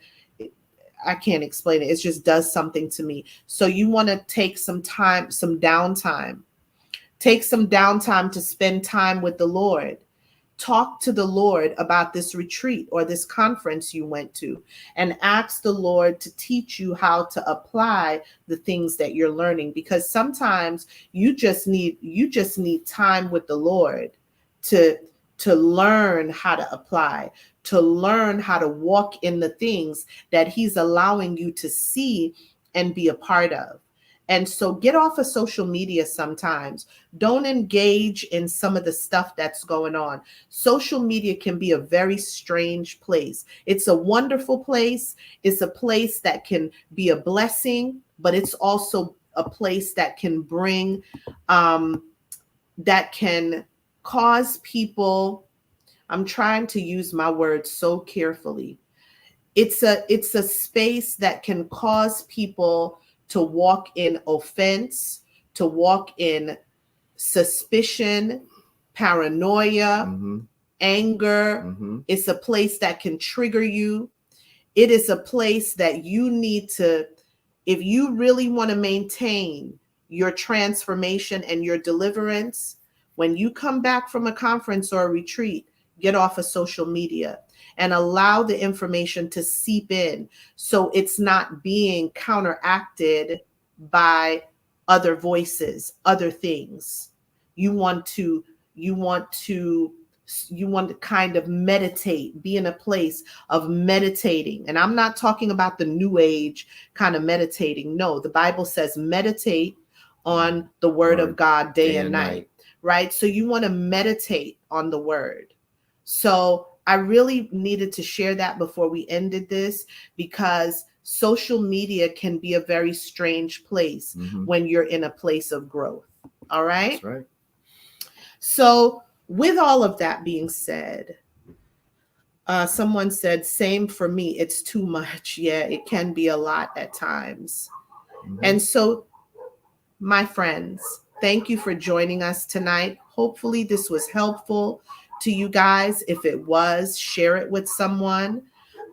I can't explain it. It just does something to me. So you want to take some time, some downtime. Take some downtime to spend time with the Lord. Talk to the Lord about this retreat or this conference you went to, and ask the Lord to teach you how to apply the things that you're learning, because sometimes you just need time with the Lord to learn how to apply, to learn how to walk in the things that he's allowing you to see and be a part of. And so get off of social media sometimes. Don't engage in some of the stuff that's going on. Social media can be a very strange place. It's a wonderful place. It's a place that can be a blessing, but it's also a place that can bring, that can cause people, I'm trying to use my words so carefully. It's a space that can cause people to walk in offense, to walk in suspicion, paranoia, anger. It's a place that can trigger you. It is a place that you need to, if you really want to maintain your transformation and your deliverance, when you come back from a conference or a retreat, get off of social media and allow the information to seep in, so it's not being counteracted by other voices, other things. You want to kind of meditate, be in a place of meditating. And I'm not talking about the new age kind of meditating. No, the Bible says meditate on the word of God day and night, right? So you want to meditate on the word. So I really needed to share that before we ended this, because social media can be a very strange place when you're in a place of growth. All right. That's right. So with all of that being said, someone said, same for me. It's too much. Yeah, it can be a lot at times. And so, my friends, thank you for joining us tonight. Hopefully this was helpful to you guys. If it was, share it with someone,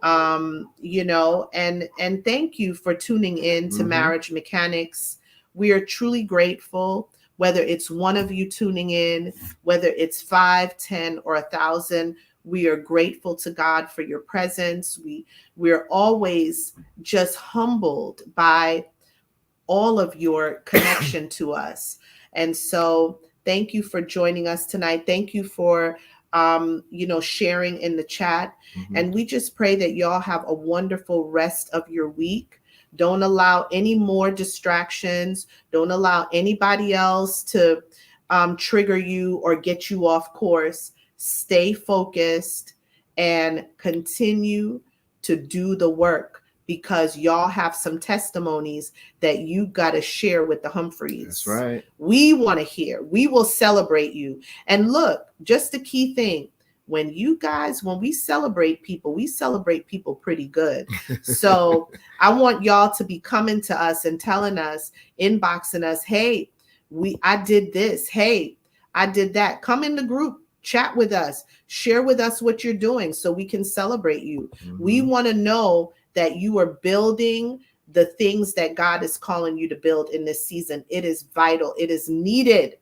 and thank you for tuning in to Marriage Mechanics. We are truly grateful, whether it's one of you tuning in, whether it's 5, 10, or 1,000. We are grateful to God for your presence. We're always just humbled by all of your connection to us. And so thank you for joining us tonight. Thank you for sharing in the chat. And we just pray that y'all have a wonderful rest of your week. Don't allow any more distractions. Don't allow anybody else to trigger you or get you off course. Stay focused and continue to do the work, because y'all have some testimonies that you got to share with the Humphreys. That's right. We want to hear. We will celebrate you. And look, just the key thing, when we celebrate people pretty good. So I want y'all to be coming to us and telling us, inboxing us, hey, I did this. Hey, I did that. Come in the group, chat with us, share with us what you're doing so we can celebrate you. We want to know that you are building the things that God is calling you to build in this season. It is vital. It is needed.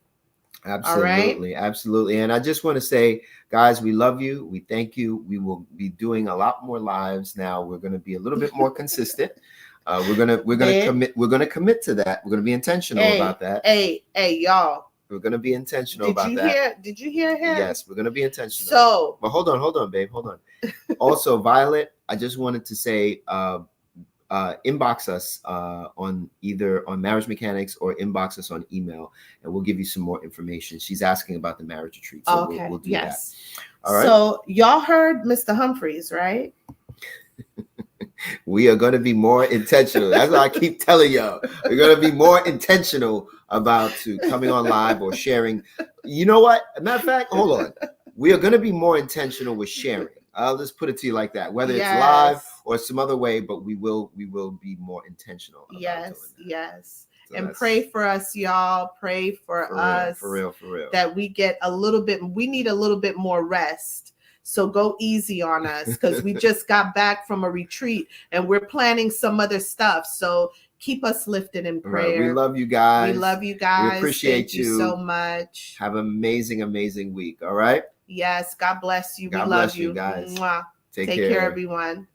Absolutely. Right? Absolutely. And I just want to say, guys, we love you. We thank you. We will be doing a lot more lives now. We're going to be a little bit more consistent. We're going to commit. We're going to commit to that. We're going to be intentional about that. Hey, y'all. We're going to be intentional about that. Did you hear him? Yes, we're going to be intentional. So, but hold on, babe. Hold on. Also, Violet, I just wanted to say, inbox us on Marriage Mechanics, or inbox us on email, and we'll give you some more information. She's asking about the marriage retreat. So okay. we'll do that. All right. So y'all heard Mr. Humphreys, right? We are going to be more intentional. That's what I keep telling y'all. We're going to be more intentional about coming on live or sharing. You know what? Matter of fact, hold on. We are going to be more intentional with sharing. I'll just put it to you like that, whether it's live or some other way, but we will be more intentional. Yes. So and pray for us, y'all. Pray for us. For real. That we get we need a little bit more rest So go easy on us, because we just got back from a retreat and we're planning some other stuff. So keep us lifted in prayer. Right. We love you guys. We love you guys. We appreciate Thank you so much. Have an amazing, amazing week. All right. Yes. God bless you. God we love bless you guys. Mwah. Take care, everyone.